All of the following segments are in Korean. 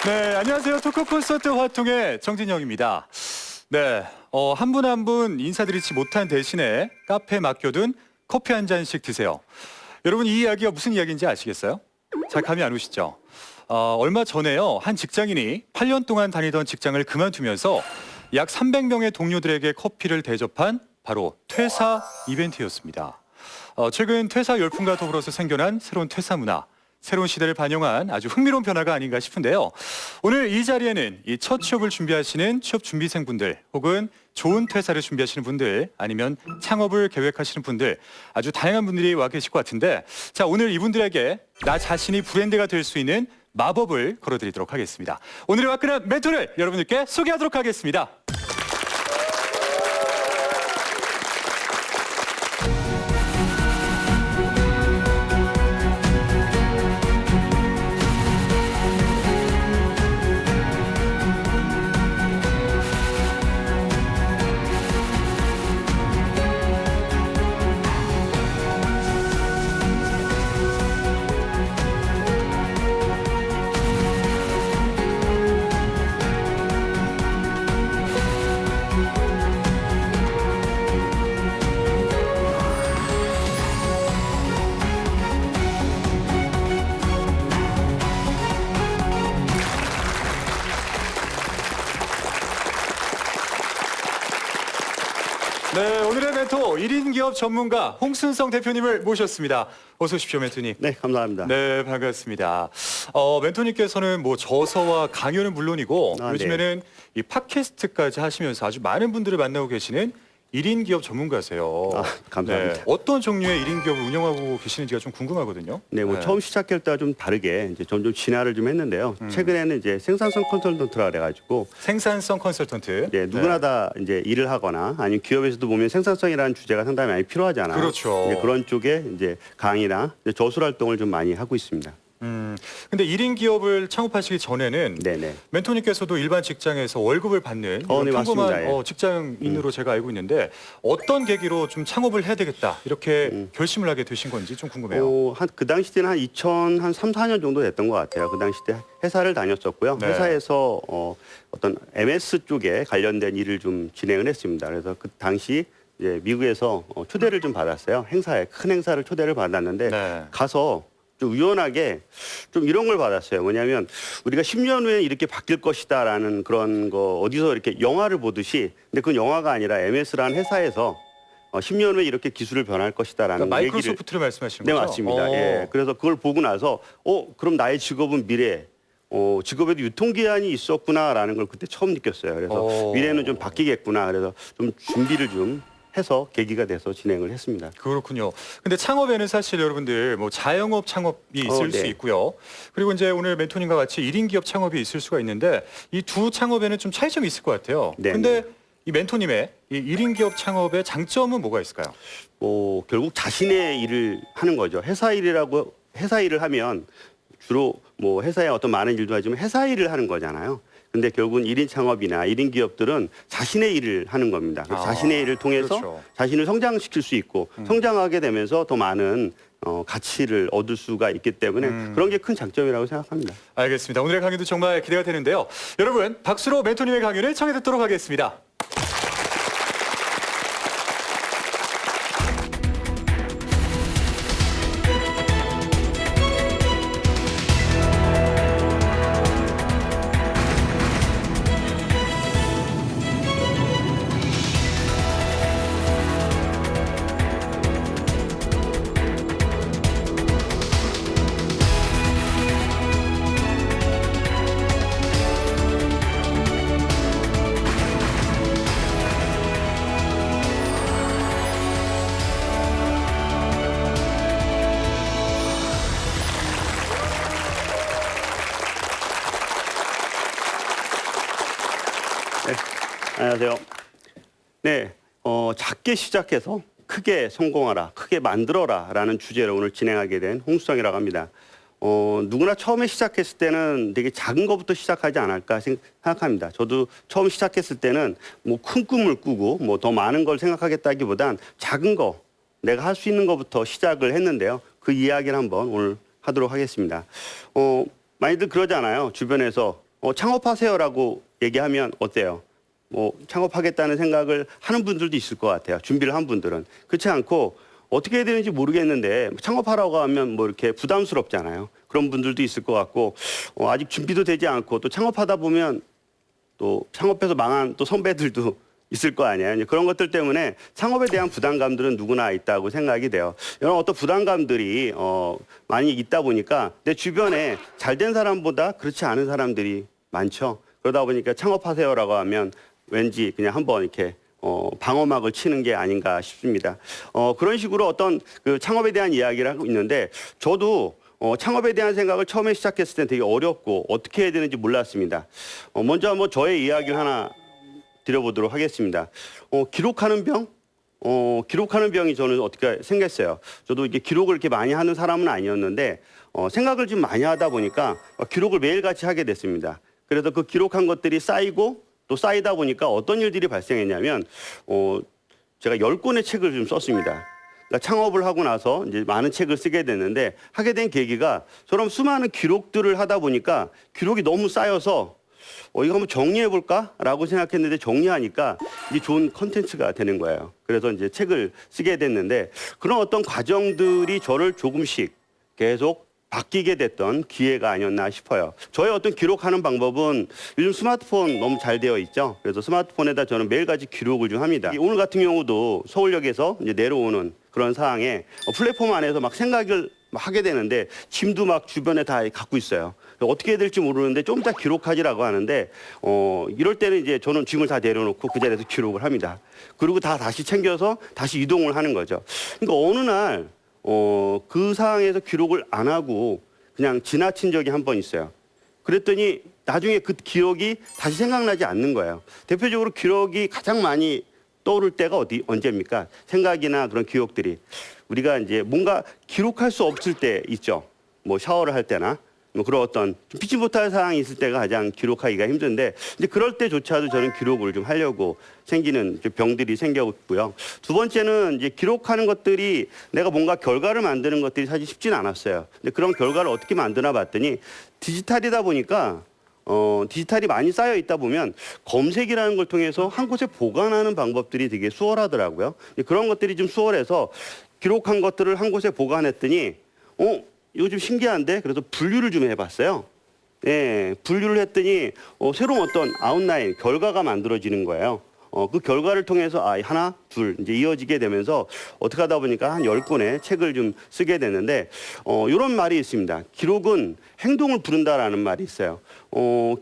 네, 안녕하세요. 토크 콘서트 화통의 정진영입니다. 네, 한 분 한 분 인사드리지 못한 대신에 카페에 맡겨둔 커피 한 잔씩 드세요. 여러분 이 이야기가 무슨 이야기인지 아시겠어요? 잘 감이 안 오시죠? 얼마 전에요. 한 직장인이 8년 동안 다니던 직장을 그만두면서 약 300명의 동료들에게 커피를 대접한 바로 퇴사 이벤트였습니다. 최근 퇴사 열풍과 더불어서 생겨난 새로운 퇴사 문화, 새로운 시대를 반영한 아주 흥미로운 변화가 아닌가 싶은데요. 오늘 이 자리에는 이 첫 취업을 준비하시는 취업 준비생분들 혹은 좋은 퇴사를 준비하시는 분들 아니면 창업을 계획하시는 분들 아주 다양한 분들이 와 계실 것 같은데 자, 오늘 이분들에게 나 자신이 브랜드가 될 수 있는 마법을 걸어드리도록 하겠습니다. 오늘의 화끈한 멘토를 여러분들께 소개하도록 하겠습니다. 네, 오늘의 멘토 1인 기업 전문가 홍순성 대표님을 모셨습니다. 어서 오십시오, 멘토님. 네, 감사합니다. 네, 반갑습니다. 멘토님께서는 뭐 저서와 강연은 물론이고 요즘에는 이 팟캐스트까지 하시면서 아주 많은 분들을 만나고 계시는 1인 기업 전문가세요. 감사합니다. 네, 어떤 종류의 1인 기업을 운영하고 계시는지가 좀 궁금하거든요. 네, 처음 시작할 때와 좀 다르게 이제 점점 진화를 좀 했는데요. 최근에는 이제 생산성 컨설턴트라 그래가지고 생산성 컨설턴트. 네, 누구나 다 이제 일을 하거나 아니면 기업에서도 보면 생산성이라는 주제가 상당히 많이 필요하잖아요. 그렇죠. 이제 그런 쪽에 이제 강의나 이제 저술 활동을 좀 많이 하고 있습니다. 근데 1인 기업을 창업하시기 전에는 네네. 멘토님께서도 일반 직장에서 월급을 받는 이런 네, 평범한 맞습니다. 예. 직장인으로 제가 알고 있는데 어떤 계기로 좀 창업을 해야 되겠다 이렇게 결심을 하게 되신 건지 좀 궁금해요. 그 당시 때는 한 2003, 4년 정도 됐던 것 같아요. 그 당시 때 회사를 다녔었고요. 네. 회사에서 어떤 MS 쪽에 관련된 일을 좀 진행을 했습니다. 그래서 그 당시 이제 미국에서 초대를 좀 받았어요. 행사에 큰 행사를 초대를 받았는데 네. 가서 좀 우연하게 좀 이런 걸 받았어요. 뭐냐면 우리가 10년 후에 이렇게 바뀔 것이다라는 그런 거 어디서 이렇게 영화를 보듯이 근데 그건 영화가 아니라 MS라는 회사에서 10년 후에 이렇게 기술을 변할 것이다라는 그러니까 얘기를 마이크로소프트를 말씀하시는 네, 거죠? 맞습니다. 예. 그래서 그걸 보고 나서 그럼 나의 직업은 미래. 직업에도 유통기한이 있었구나라는 걸 그때 처음 느꼈어요. 그래서 미래는 좀 바뀌겠구나. 그래서 좀 준비를 좀 해서 계기가 돼서 진행을 했습니다. 그렇군요. 근데 창업에는 사실 여러분들 뭐 자영업 창업이 있을 네. 수 있고요. 그리고 이제 오늘 멘토님과 같이 1인 기업 창업이 있을 수가 있는데 이 두 창업에는 좀 차이점이 있을 것 같아요. 네, 근데 이 멘토님의 이 1인 기업 창업의 장점은 뭐가 있을까요? 결국 자신의 일을 하는 거죠. 회사 일을 하면 주로 뭐 회사에 어떤 많은 일도 하지만 회사 일을 하는 거잖아요. 근데 결국은 1인 창업이나 1인 기업들은 자신의 일을 하는 겁니다. 그래서 자신의 일을 통해서 그렇죠. 자신을 성장시킬 수 있고 성장하게 되면서 더 많은 가치를 얻을 수가 있기 때문에 그런 게 큰 장점이라고 생각합니다. 알겠습니다. 오늘의 강의도 정말 기대가 되는데요. 여러분 박수로 멘토님의 강의를 청해 듣도록 하겠습니다. 안녕하세요. 네, 작게 시작해서 크게 성공하라, 크게 만들어라라는 주제로 오늘 진행하게 된 홍수성이라고 합니다. 누구나 처음에 시작했을 때는 되게 작은 것부터 시작하지 않을까 생각합니다. 저도 처음 시작했을 때는 뭐 큰 꿈을 꾸고 뭐 더 많은 걸 생각하겠다기보단 작은 거, 내가 할 수 있는 것부터 시작을 했는데요. 그 이야기를 한번 오늘 하도록 하겠습니다. 많이들 그러잖아요. 주변에서 창업하세요라고 얘기하면 어때요? 뭐 창업하겠다는 생각을 하는 분들도 있을 것 같아요. 준비를 한 분들은. 그렇지 않고 어떻게 해야 되는지 모르겠는데 창업하라고 하면 뭐 이렇게 부담스럽잖아요. 그런 분들도 있을 것 같고 아직 준비도 되지 않고 또 창업하다 보면 또 창업해서 망한 또 선배들도 있을 거 아니에요. 이제 그런 것들 때문에 창업에 대한 부담감들은 누구나 있다고 생각이 돼요. 이런 어떤 부담감들이 많이 있다 보니까 내 주변에 잘된 사람보다 그렇지 않은 사람들이 많죠. 그러다 보니까 창업하세요라고 하면 왠지 그냥 한번 이렇게 방어막을 치는 게 아닌가 싶습니다. 그런 식으로 어떤 그 창업에 대한 이야기를 하고 있는데 저도 창업에 대한 생각을 처음에 시작했을 때 되게 어렵고 어떻게 해야 되는지 몰랐습니다. 먼저 한번 저의 이야기를 하나 드려보도록 하겠습니다. 기록하는 병? 기록하는 병이 저는 어떻게 생겼어요. 저도 이게 기록을 이렇게 많이 하는 사람은 아니었는데 생각을 좀 많이 하다 보니까 기록을 매일같이 하게 됐습니다. 그래서 그 기록한 것들이 쌓이고 또 쌓이다 보니까 어떤 일들이 발생했냐면 제가 10권의 책을 좀 썼습니다. 그러니까 창업을 하고 나서 이제 많은 책을 쓰게 됐는데 하게 된 계기가 저런 수많은 기록들을 하다 보니까 기록이 너무 쌓여서 이거 한번 정리해 볼까라고 생각했는데 정리하니까 이게 좋은 컨텐츠가 되는 거예요. 그래서 이제 책을 쓰게 됐는데 그런 어떤 과정들이 저를 조금씩 계속 바뀌게 됐던 기회가 아니었나 싶어요. 저의 어떤 기록하는 방법은 요즘 스마트폰 너무 잘 되어 있죠. 그래서 스마트폰에다 저는 매일같이 기록을 좀 합니다. 오늘 같은 경우도 서울역에서 이제 내려오는 그런 상황에 플랫폼 안에서 막 생각을 막 하게 되는데 짐도 막 주변에 다 갖고 있어요. 어떻게 해야 될지 모르는데 좀 이따 기록하지라고 하는데 이럴 때는 이제 저는 짐을 다 내려놓고 그 자리에서 기록을 합니다. 그리고 다시 챙겨서 다시 이동을 하는 거죠. 그러니까 어느 날 그 상황에서 기록을 안 하고 그냥 지나친 적이 한 번 있어요. 그랬더니 나중에 그 기억이 다시 생각나지 않는 거예요. 대표적으로 기록이 가장 많이 떠오를 때가 언제입니까? 생각이나 그런 기억들이. 우리가 이제 뭔가 기록할 수 없을 때 있죠. 뭐 샤워를 할 때나 뭐 그런 어떤 좀 피치 못할 상황이 있을 때가 가장 기록하기가 힘든데 이제 그럴 때조차도 저는 기록을 좀 하려고 생기는 병들이 생겼고요. 두 번째는 이제 기록하는 것들이 내가 뭔가 결과를 만드는 것들이 사실 쉽지는 않았어요. 근데 그런 결과를 어떻게 만드나 봤더니 디지털이다 보니까 디지털이 많이 쌓여 있다 보면 검색이라는 걸 통해서 한 곳에 보관하는 방법들이 되게 수월하더라고요. 그런 것들이 좀 수월해서 기록한 것들을 한 곳에 보관했더니 이거 좀 신기한데 그래서 분류를 좀 해봤어요. 예, 분류를 했더니 새로운 어떤 아웃라인 결과가 만들어지는 거예요. 그 결과를 통해서 하나, 둘 이제 이어지게 되면서 어떻게 하다 보니까 한 10권의 책을 좀 쓰게 됐는데 이런 말이 있습니다. 기록은 행동을 부른다라는 말이 있어요.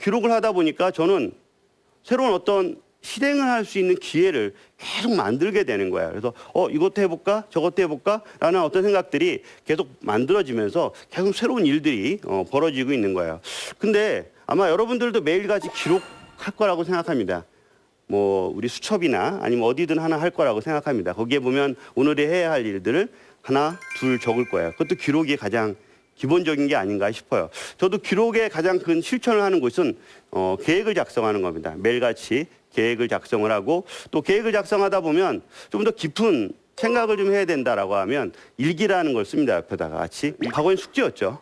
기록을 하다 보니까 저는 새로운 어떤 실행을 할 수 있는 기회를 계속 만들게 되는 거예요. 그래서 이것도 해볼까 저것도 해볼까 라는 어떤 생각들이 계속 만들어지면서 계속 새로운 일들이 벌어지고 있는 거예요. 근데 아마 여러분들도 매일같이 기록할 거라고 생각합니다. 뭐 우리 수첩이나 아니면 어디든 하나 할 거라고 생각합니다. 거기에 보면 오늘에 해야 할 일들을 하나 둘 적을 거예요. 그것도 기록이 가장 기본적인 게 아닌가 싶어요. 저도 기록의 가장 큰 실천을 하는 곳은 계획을 작성하는 겁니다. 매일같이 계획을 작성을 하고 또 계획을 작성하다 보면 좀 더 깊은 생각을 좀 해야 된다라고 하면 일기라는 걸 씁니다. 옆에다가 같이. 과거엔 숙제였죠.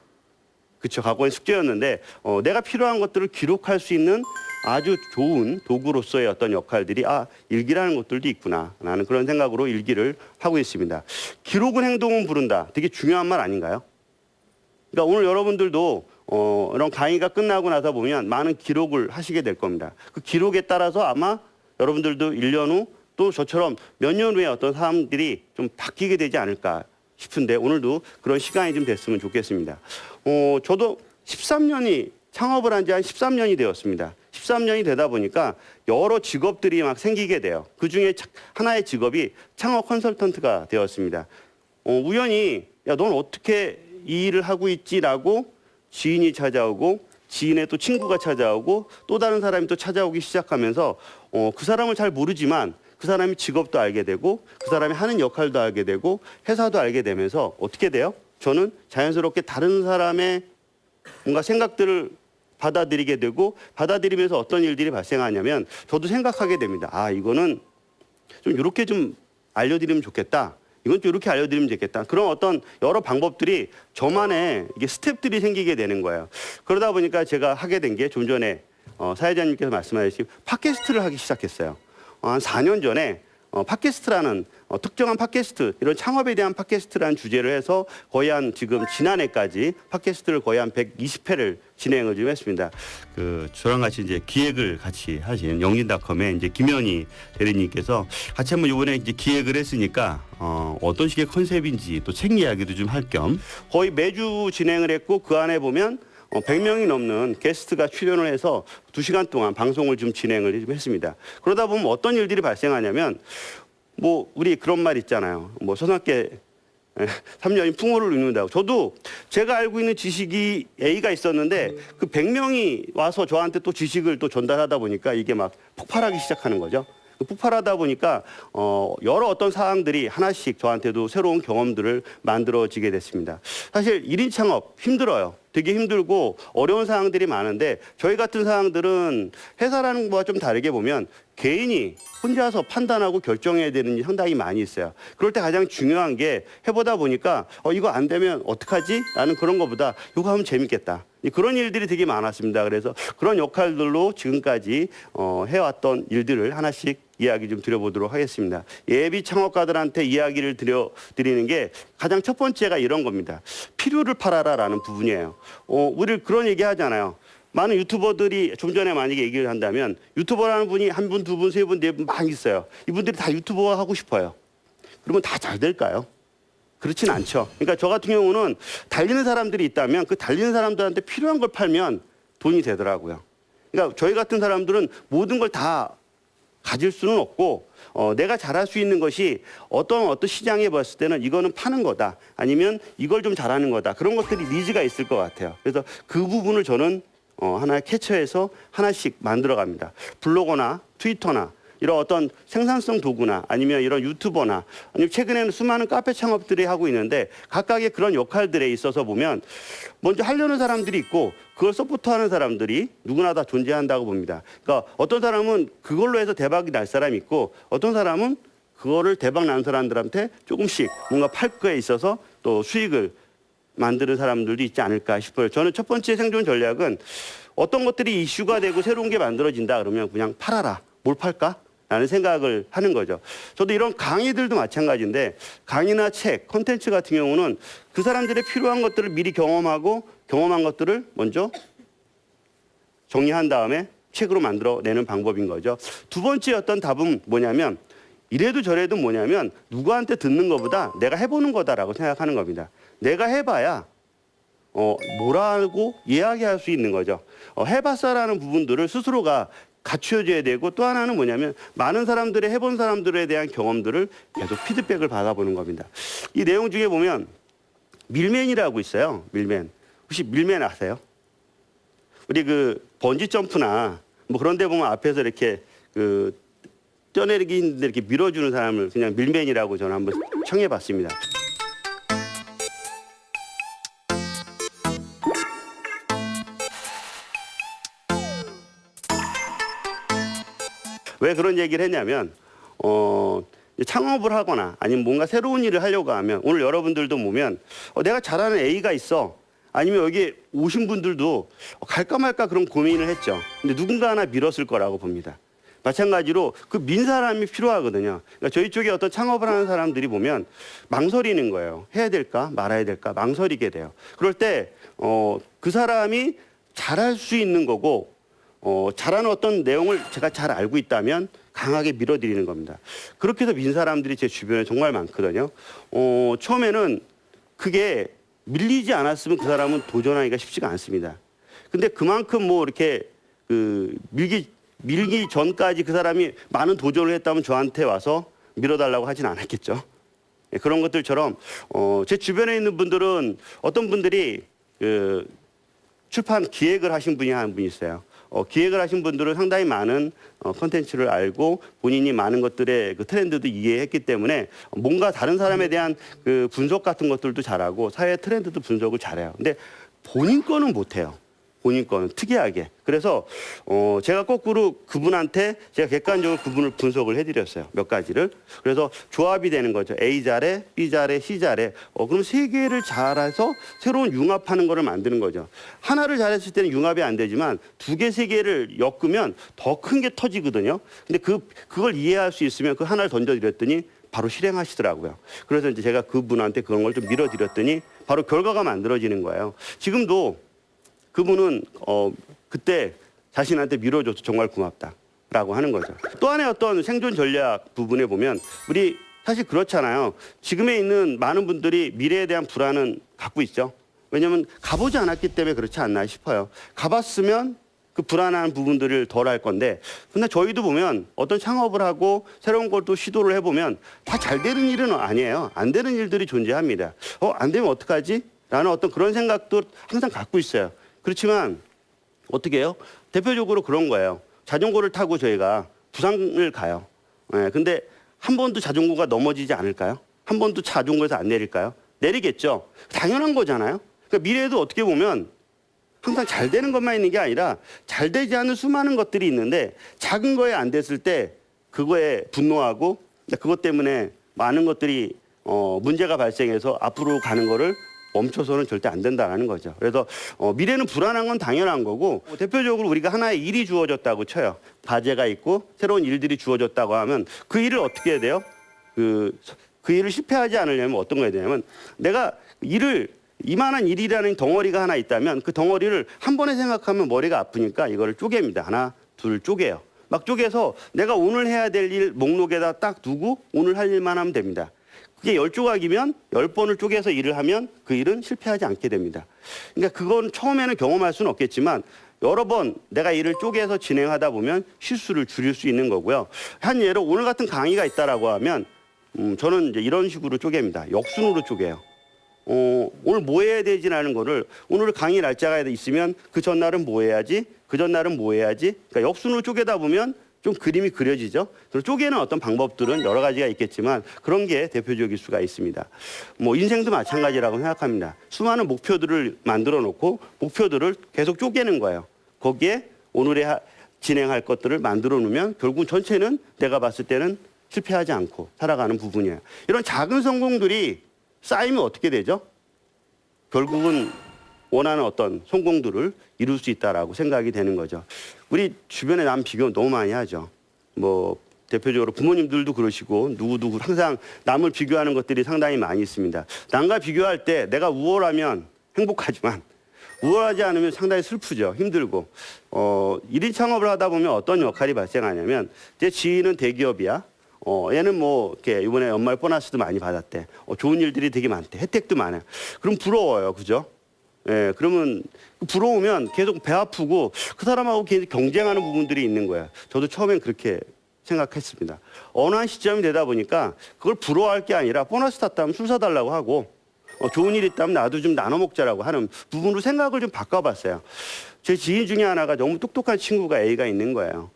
그렇죠. 과거엔 숙제였는데 내가 필요한 것들을 기록할 수 있는 아주 좋은 도구로서의 어떤 역할들이 일기라는 것들도 있구나 라는 그런 생각으로 일기를 하고 있습니다. 기록은 행동은 부른다. 되게 중요한 말 아닌가요? 그러니까 오늘 여러분들도 이런 강의가 끝나고 나서 보면 많은 기록을 하시게 될 겁니다. 그 기록에 따라서 아마 여러분들도 1년 후 또 저처럼 몇 년 후에 어떤 사람들이 좀 바뀌게 되지 않을까 싶은데 오늘도 그런 시간이 좀 됐으면 좋겠습니다. 저도 13년이 창업을 한 지 한 13년이 되었습니다. 13년이 되다 보니까 여러 직업들이 막 생기게 돼요. 그중에 하나의 직업이 창업 컨설턴트가 되었습니다. 우연히 넌 어떻게 이 일을 하고 있지라고 지인이 찾아오고 지인의 또 친구가 찾아오고 또 다른 사람이 또 찾아오기 시작하면서 그 사람을 잘 모르지만 그 사람이 직업도 알게 되고 그 사람이 하는 역할도 알게 되고 회사도 알게 되면서 어떻게 돼요? 저는 자연스럽게 다른 사람의 뭔가 생각들을 받아들이게 되고 받아들이면서 어떤 일들이 발생하냐면 저도 생각하게 됩니다. 이거는 좀 이렇게 좀 알려드리면 좋겠다. 이건 좀 이렇게 알려드리면 좋겠다. 그런 어떤 여러 방법들이 저만의 이게 스텝들이 생기게 되는 거예요. 그러다 보니까 제가 하게 된 게 좀 전에 사회자님께서 말씀하신 팟캐스트를 하기 시작했어요. 한 4년 전에 팟캐스트라는 특정한 팟캐스트, 이런 창업에 대한 팟캐스트라는 주제를 해서 거의 한 지금 지난해까지 팟캐스트를 거의 한 120회를 진행을 좀 했습니다. 저랑 같이 이제 기획을 같이 하신 영진닷컴의 이제 김현희 대리님께서 같이 한번 이번에 이제 기획을 했으니까 어떤 식의 컨셉인지 또 책 이야기도 좀 할 겸 거의 매주 진행을 했고, 그 안에 보면 100명이 넘는 게스트가 출연을 해서 2시간 동안 방송을 좀 진행을 좀 했습니다. 그러다 보면 어떤 일들이 발생하냐면, 우리 그런 말 있잖아요. 서삼께 3년이 풍어를 이룬다고. 저도 제가 알고 있는 지식이 A가 있었는데 그 100명이 와서 저한테 또 지식을 또 전달하다 보니까 이게 막 폭발하기 시작하는 거죠. 폭발하다 보니까 여러 어떤 사항들이 하나씩 저한테도 새로운 경험들을 만들어지게 됐습니다. 사실 1인 창업 힘들어요. 되게 힘들고 어려운 사항들이 많은데, 저희 같은 사항들은 회사라는 것과 좀 다르게 보면 개인이 혼자서 판단하고 결정해야 되는 일이 상당히 많이 있어요. 그럴 때 가장 중요한 게, 해보다 보니까 이거 안 되면 어떡하지? 라는 그런 것보다 이거 하면 재밌겠다. 그런 일들이 되게 많았습니다. 그래서 그런 역할들로 지금까지 해왔던 일들을 하나씩 이야기 좀 드려보도록 하겠습니다. 예비 창업가들한테 이야기를 드리는 게 가장 첫 번째가 이런 겁니다. 필요를 팔아라라는 부분이에요. 우리 그런 얘기 하잖아요. 많은 유튜버들이 좀 전에 만약에 얘기를 한다면, 유튜버라는 분이 한 분, 두 분, 세 분, 네 분 많이 있어요. 이분들이 다 유튜버 하고 싶어요. 그러면 다 잘 될까요? 그렇진 않죠. 그러니까 저 같은 경우는 달리는 사람들이 있다면 그 달리는 사람들한테 필요한 걸 팔면 돈이 되더라고요. 그러니까 저희 같은 사람들은 모든 걸 다 가질 수는 없고, 내가 잘할 수 있는 것이 어떤 시장에 봤을 때는 이거는 파는 거다, 아니면 이걸 좀 잘하는 거다, 그런 것들이 니즈가 있을 것 같아요. 그래서 그 부분을 저는 하나 캐쳐해서 하나씩 만들어 갑니다. 블로거나 트위터나 이런 어떤 생산성 도구나, 아니면 이런 유튜버나, 아니면 최근에는 수많은 카페 창업들이 하고 있는데, 각각의 그런 역할들에 있어서 보면 먼저 하려는 사람들이 있고 그걸 서포트하는 사람들이 누구나 다 존재한다고 봅니다. 그러니까 어떤 사람은 그걸로 해서 대박이 날 사람이 있고, 어떤 사람은 그거를 대박 난 사람들한테 조금씩 뭔가 팔 거에 있어서 또 수익을 만드는 사람들도 있지 않을까 싶어요. 저는 첫 번째 생존 전략은, 어떤 것들이 이슈가 되고 새로운 게 만들어진다 그러면 그냥 팔아라. 뭘 팔까? 라는 생각을 하는 거죠. 저도 이런 강의들도 마찬가지인데, 강의나 책, 콘텐츠 같은 경우는 그 사람들의 필요한 것들을 미리 경험하고, 경험한 것들을 먼저 정리한 다음에 책으로 만들어내는 방법인 거죠. 두 번째 어떤 답은 뭐냐면, 이래도 저래도 뭐냐면 누구한테 듣는 것보다 내가 해보는 거다라고 생각하는 겁니다. 내가 해봐야 뭐라고 이야기할 수 있는 거죠. 해봤어라는 부분들을 스스로가 갖춰줘야 되고, 또 하나는 뭐냐면 많은 사람들의 해본 사람들에 대한 경험들을 계속 피드백을 받아보는 겁니다. 이 내용 중에 보면 밀맨이라고 있어요. 밀맨. 혹시 밀맨 아세요? 우리 번지 점프나 그런 데 보면 앞에서 이렇게 뛰어내리기 힘든데 이렇게 밀어주는 사람을 그냥 밀맨이라고 저는 한번 청해봤습니다. 왜 그런 얘기를 했냐면, 창업을 하거나 아니면 뭔가 새로운 일을 하려고 하면, 오늘 여러분들도 보면 내가 잘하는 A가 있어, 아니면 여기 오신 분들도 갈까 말까 그런 고민을 했죠. 근데 누군가 하나 밀었을 거라고 봅니다. 마찬가지로 그 민 사람이 필요하거든요. 그러니까 저희 쪽에 어떤 창업을 하는 사람들이 보면 망설이는 거예요. 해야 될까 말아야 될까 망설이게 돼요. 그럴 때 그 사람이 잘할 수 있는 거고, 잘하는 어떤 내용을 제가 잘 알고 있다면 강하게 밀어드리는 겁니다. 그렇게 해서 민 사람들이 제 주변에 정말 많거든요. 처음에는 그게 밀리지 않았으면 그 사람은 도전하기가 쉽지가 않습니다. 근데 그만큼 이렇게 밀기 전까지 그 사람이 많은 도전을 했다면 저한테 와서 밀어달라고 하진 않았겠죠. 그런 것들처럼 제 주변에 있는 분들은, 어떤 분들이 출판 기획을 하신 분이 한 분 있어요. 기획을 하신 분들은 상당히 많은 콘텐츠를 알고 본인이 많은 것들의 그 트렌드도 이해했기 때문에 뭔가 다른 사람에 대한 분석 같은 것들도 잘하고 사회 트렌드도 분석을 잘해요. 근데 본인 거는 못해요. 본인 거는 특이하게. 그래서 제가 거꾸로 그분한테 제가 객관적으로 그분을 분석을 해드렸어요. 몇 가지를. 그래서 조합이 되는 거죠. A 자래, B 자래, C 자래. 그럼 세 개를 잘해서 새로운 융합하는 거를 만드는 거죠. 하나를 잘했을 때는 융합이 안 되지만 두 개, 세 개를 엮으면 더 큰 게 터지거든요. 근데 그걸 이해할 수 있으면 그 하나를 던져드렸더니 바로 실행하시더라고요. 그래서 이제 제가 그분한테 그런 걸 좀 밀어드렸더니 바로 결과가 만들어지는 거예요. 지금도 그분은 그때 자신한테 밀어줘서 정말 고맙다라고 하는 거죠. 또 하나의 어떤 생존 전략 부분에 보면 우리 사실 그렇잖아요. 지금에 있는 많은 분들이 미래에 대한 불안은 갖고 있죠. 왜냐하면 가보지 않았기 때문에 그렇지 않나 싶어요. 가봤으면 그 불안한 부분들을 덜 할 건데, 근데 저희도 보면 어떤 창업을 하고 새로운 걸 또 시도를 해보면 다 잘 되는 일은 아니에요. 안 되는 일들이 존재합니다. 안 되면 어떡하지? 라는 어떤 그런 생각도 항상 갖고 있어요. 그렇지만 어떻게 해요? 대표적으로 그런 거예요. 자전거를 타고 저희가 부산을 가요. 근데 한 번도 자전거가 넘어지지 않을까요? 한 번도 자전거에서 안 내릴까요? 내리겠죠. 당연한 거잖아요. 그러니까 미래에도 어떻게 보면 항상 잘 되는 것만 있는 게 아니라 잘 되지 않은 수많은 것들이 있는데 작은 거에 안 됐을 때 그거에 분노하고 그것 때문에 많은 것들이 문제가 발생해서 앞으로 가는 거를 멈춰서는 절대 안 된다는 거죠. 그래서 미래는 불안한 건 당연한 거고, 대표적으로 우리가 하나의 일이 주어졌다고 쳐요. 과제가 있고 새로운 일들이 주어졌다고 하면 그 일을 어떻게 해야 돼요? 그 일을 실패하지 않으려면 어떤 거 해야 되냐면, 내가 이만한 일이라는 덩어리가 하나 있다면 그 덩어리를 한 번에 생각하면 머리가 아프니까 이거를 쪼갭니다. 하나, 둘 쪼개요. 막 쪼개서 내가 오늘 해야 될 일 목록에다 딱 두고 오늘 할 일만 하면 됩니다. 그게 10조각이면 10번을 쪼개서 일을 하면 그 일은 실패하지 않게 됩니다. 그러니까 그건 처음에는 경험할 수는 없겠지만 여러 번 내가 일을 쪼개서 진행하다 보면 실수를 줄일 수 있는 거고요. 한 예로 오늘 같은 강의가 있다라고 하면 저는 이제 이런 식으로 쪼갭니다. 역순으로 쪼개요. 오늘 뭐 해야 되지라는 거를 오늘 강의 날짜가 있으면 그 전날은 뭐 해야지, 그 전날은 뭐 해야지. 그러니까 역순으로 쪼개다 보면 좀 그림이 그려지죠. 그래서 쪼개는 어떤 방법들은 여러 가지가 있겠지만 그런 게 대표적일 수가 있습니다. 뭐 인생도 마찬가지라고 생각합니다. 수많은 목표들을 만들어 놓고 목표들을 계속 쪼개는 거예요. 거기에 오늘의 진행할 것들을 만들어 놓으면 결국 전체는 내가 봤을 때는 실패하지 않고 살아가는 부분이에요. 이런 작은 성공들이 쌓이면 어떻게 되죠? 결국은 원하는 어떤 성공들을 이룰 수 있다라고 생각이 되는 거죠. 우리 주변에 남 비교 너무 많이 하죠. 뭐 대표적으로 부모님들도 그러시고 누구누구 항상 남을 비교하는 것들이 상당히 많이 있습니다. 남과 비교할 때 내가 우월하면 행복하지만 우월하지 않으면 상당히 슬프죠. 힘들고. 1인 창업을 하다 보면 어떤 역할이 발생하냐면 제 지인은 대기업이야. 얘는 뭐 이렇게 이번에 연말 보너스도 많이 받았대. 좋은 일들이 되게 많대. 혜택도 많아요. 그럼 부러워요. 그죠? 예, 그러면 부러우면 계속 배 아프고 그 사람하고 계속 경쟁하는 부분들이 있는 거예요. 저도 처음엔 그렇게 생각했습니다. 어느 한 시점이 되다 보니까 그걸 부러워할 게 아니라 보너스 탔다면 술 사달라고 하고 좋은 일 있다면 나도 좀 나눠 먹자라고 하는 부분으로 생각을 좀 바꿔봤어요. 제 지인 중에 하나가 너무 똑똑한 친구가 A가 있는 거예요.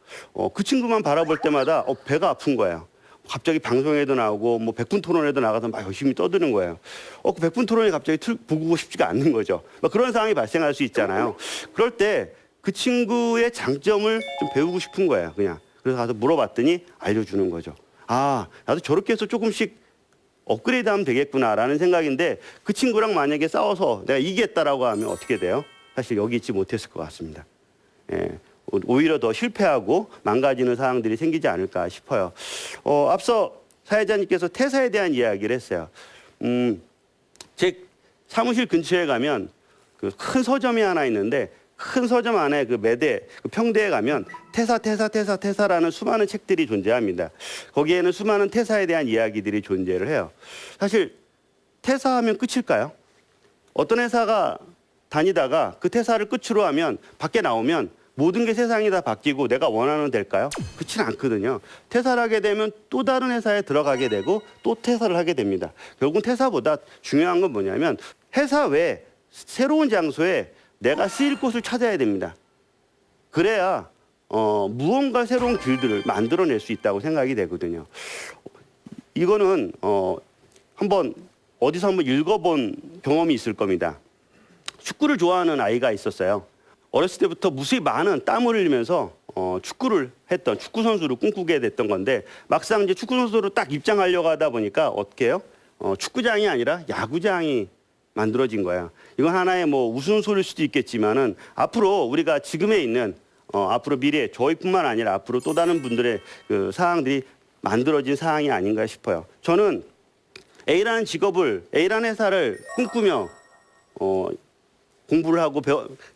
그 친구만 바라볼 때마다 배가 아픈 거예요. 갑자기 방송에도 나오고 뭐 100분 토론에도 나가서 막 열심히 떠드는 거예요. 그 100분 토론이 갑자기 보고 싶지가 않는 거죠. 막 그런 상황이 발생할 수 있잖아요. 그럴 때 그 친구의 장점을 좀 배우고 싶은 거예요. 그냥. 그래서 가서 물어봤더니 알려주는 거죠. 아, 나도 저렇게 해서 조금씩 업그레이드하면 되겠구나라는 생각인데 그 친구랑 만약에 싸워서 내가 이기겠다라고 하면 어떻게 돼요? 사실 여기 있지 못했을 것 같습니다. 예. 오히려 더 실패하고 망가지는 상황들이 생기지 않을까 싶어요. 앞서 사회자님께서 퇴사에 대한 이야기를 했어요. 제 사무실 근처에 가면 그 큰 서점이 하나 있는데 큰 서점 안에 그 매대, 그 평대에 가면 퇴사라는 수많은 책들이 존재합니다. 거기에는 수많은 퇴사에 대한 이야기들이 존재를 해요. 사실 퇴사하면 끝일까요? 어떤 회사가 다니다가 그 퇴사를 끝으로 하면 밖에 나오면 모든 게 세상이 다 바뀌고 내가 원하는 될까요? 그렇지는 않거든요. 퇴사를 하게 되면 또 다른 회사에 들어가게 되고 또 퇴사를 하게 됩니다. 결국 퇴사보다 중요한 건 뭐냐면 회사 외 새로운 장소에 내가 쓰일 곳을 찾아야 됩니다. 그래야 무언가 새로운 길들을 만들어낼 수 있다고 생각이 되거든요. 이거는 어디서 한번 읽어본 경험이 있을 겁니다. 축구를 좋아하는 아이가 있었어요. 어렸을 때부터 무수히 많은 땀을 흘리면서 축구를 했던 축구 선수를 꿈꾸게 됐던 건데 막상 이제 축구 선수로 딱 입장하려고 하다 보니까 어떻게 해요? 축구장이 아니라 야구장이 만들어진 거야. 이건 하나의 뭐 우스갯소리일 수도 있겠지만은 앞으로 우리가 지금에 있는 앞으로 미래 저희뿐만 아니라 앞으로 또 다른 분들의 그 사항들이 만들어진 사항이 아닌가 싶어요. 저는 A라는 직업을 A라는 회사를 꿈꾸며 공부를 하고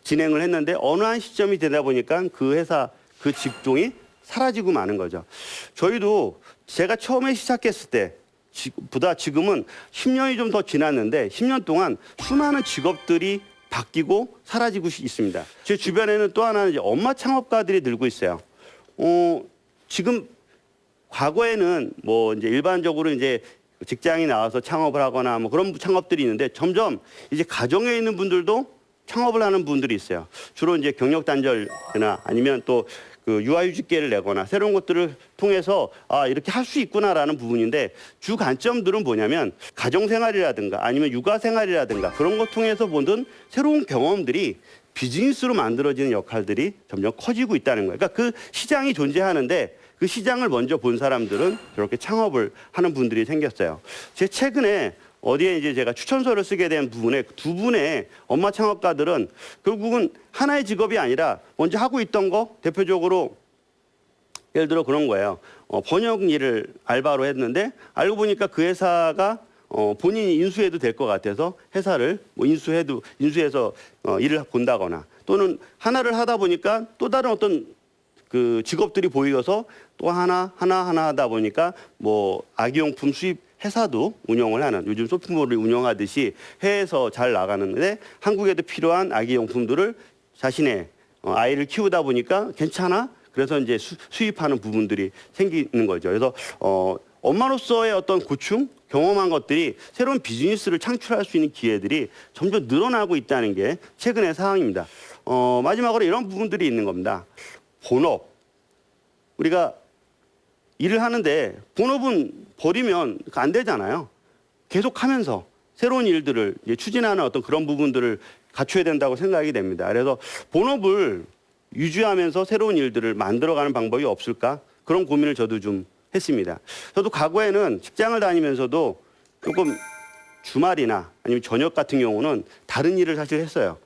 진행을 했는데 어느 한 시점이 되다 보니까 그 회사 그 직종이 사라지고 마는 거죠. 저희도 제가 처음에 시작했을 때보다 지금은 10년이 좀 더 지났는데 10년 동안 수많은 직업들이 바뀌고 사라지고 있습니다. 제 주변에는 또 하나는 이제 엄마 창업가들이 늘고 있어요. 지금 과거에는 뭐 이제 일반적으로 이제 직장이 나와서 창업을 하거나 뭐 그런 창업들이 있는데 점점 이제 가정에 있는 분들도 창업을 하는 분들이 있어요. 주로 이제 경력 단절이나 아니면 또 그 유아휴직계를 내거나 새로운 것들을 통해서 아 이렇게 할 수 있구나라는 부분인데 주 관점들은 뭐냐면 가정생활이라든가 아니면 육아생활이라든가 그런 것 통해서 보는 새로운 경험들이 비즈니스로 만들어지는 역할들이 점점 커지고 있다는 거예요. 그러니까 그 시장이 존재하는데 그 시장을 먼저 본 사람들은 저렇게 창업을 하는 분들이 생겼어요. 제 최근에 어디에 이제 제가 추천서를 쓰게 된 부분에 두 분의 엄마 창업가들은 결국은 하나의 직업이 아니라 먼저 하고 있던 거 대표적으로 예를 들어 그런 거예요. 번역 일을 알바로 했는데 알고 보니까 그 회사가 본인이 인수해도 될 것 같아서 회사를 뭐 인수해서 일을 본다거나 또는 하나를 하다 보니까 또 다른 어떤 그 직업들이 보여서 또 하나 하다 보니까 뭐 아기용품 수입 회사도 운영을 하는 요즘 쇼핑몰을 운영하듯이 해외에서 잘 나가는데 한국에도 필요한 아기용품들을 자신의 아이를 키우다 보니까 괜찮아? 그래서 이제 수입하는 부분들이 생기는 거죠. 그래서 엄마로서의 어떤 고충, 경험한 것들이 새로운 비즈니스를 창출할 수 있는 기회들이 점점 늘어나고 있다는 게 최근의 상황입니다. 마지막으로 이런 부분들이 있는 겁니다. 본업. 우리가 일을 하는데 본업은 버리면 안 되잖아요. 계속 하면서 새로운 일들을 이제 추진하는 어떤 그런 부분들을 갖춰야 된다고 생각이 됩니다. 그래서 본업을 유지하면서 새로운 일들을 만들어가는 방법이 없을까? 그런 고민을 저도 좀 했습니다. 저도 과거에는 직장을 다니면서도 조금 주말이나 아니면 저녁 같은 경우는 다른 일을 사실 했어요.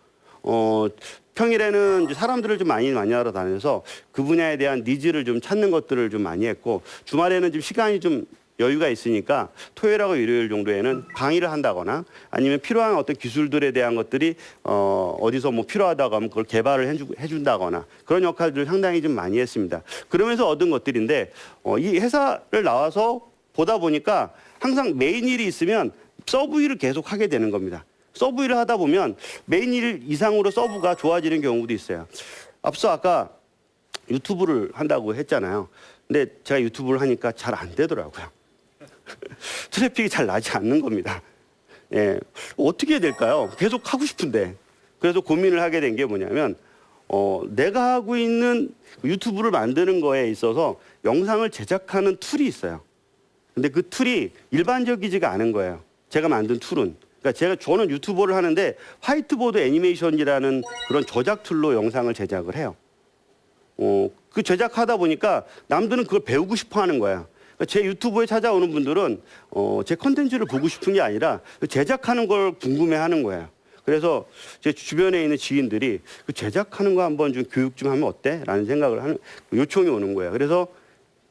평일에는 이제 사람들을 좀 많이 하러 다녀서 그 분야에 대한 니즈를 좀 찾는 것들을 좀 많이 했고 주말에는 좀 시간이 좀 여유가 있으니까 토요일하고 일요일 정도에는 강의를 한다거나 아니면 필요한 어떤 기술들에 대한 것들이 어디서 뭐 필요하다고 하면 그걸 개발을 해준다거나 그런 역할들을 상당히 좀 많이 했습니다. 그러면서 얻은 것들인데 이 회사를 나와서 보다 보니까 항상 메인 일이 있으면 서브 일을 계속 하게 되는 겁니다. 서브 일을 하다 보면 메인 일 이상으로 서브가 좋아지는 경우도 있어요. 앞서 아까 유튜브를 한다고 했잖아요. 근데 제가 유튜브를 하니까 잘 안 되더라고요. 트래픽이 잘 나지 않는 겁니다. 예, 어떻게 해야 될까요? 계속 하고 싶은데. 그래서 고민을 하게 된 게 뭐냐면 내가 하고 있는 유튜브를 만드는 거에 있어서 영상을 제작하는 툴이 있어요. 근데 그 툴이 일반적이지가 않은 거예요. 제가 만든 툴은. 그러니까 저는 유튜버를 하는데 화이트보드 애니메이션이라는 그런 저작 툴로 영상을 제작을 해요. 그 제작하다 보니까 남들은 그걸 배우고 싶어 하는 거야. 그러니까 제 유튜브에 찾아오는 분들은 제 컨텐츠를 보고 싶은 게 아니라 그 제작하는 걸 궁금해 하는 거예요. 그래서 제 주변에 있는 지인들이 그 제작하는 거 한번 좀 교육 좀 하면 어때? 라는 생각을 하는 요청이 오는 거예요. 그래서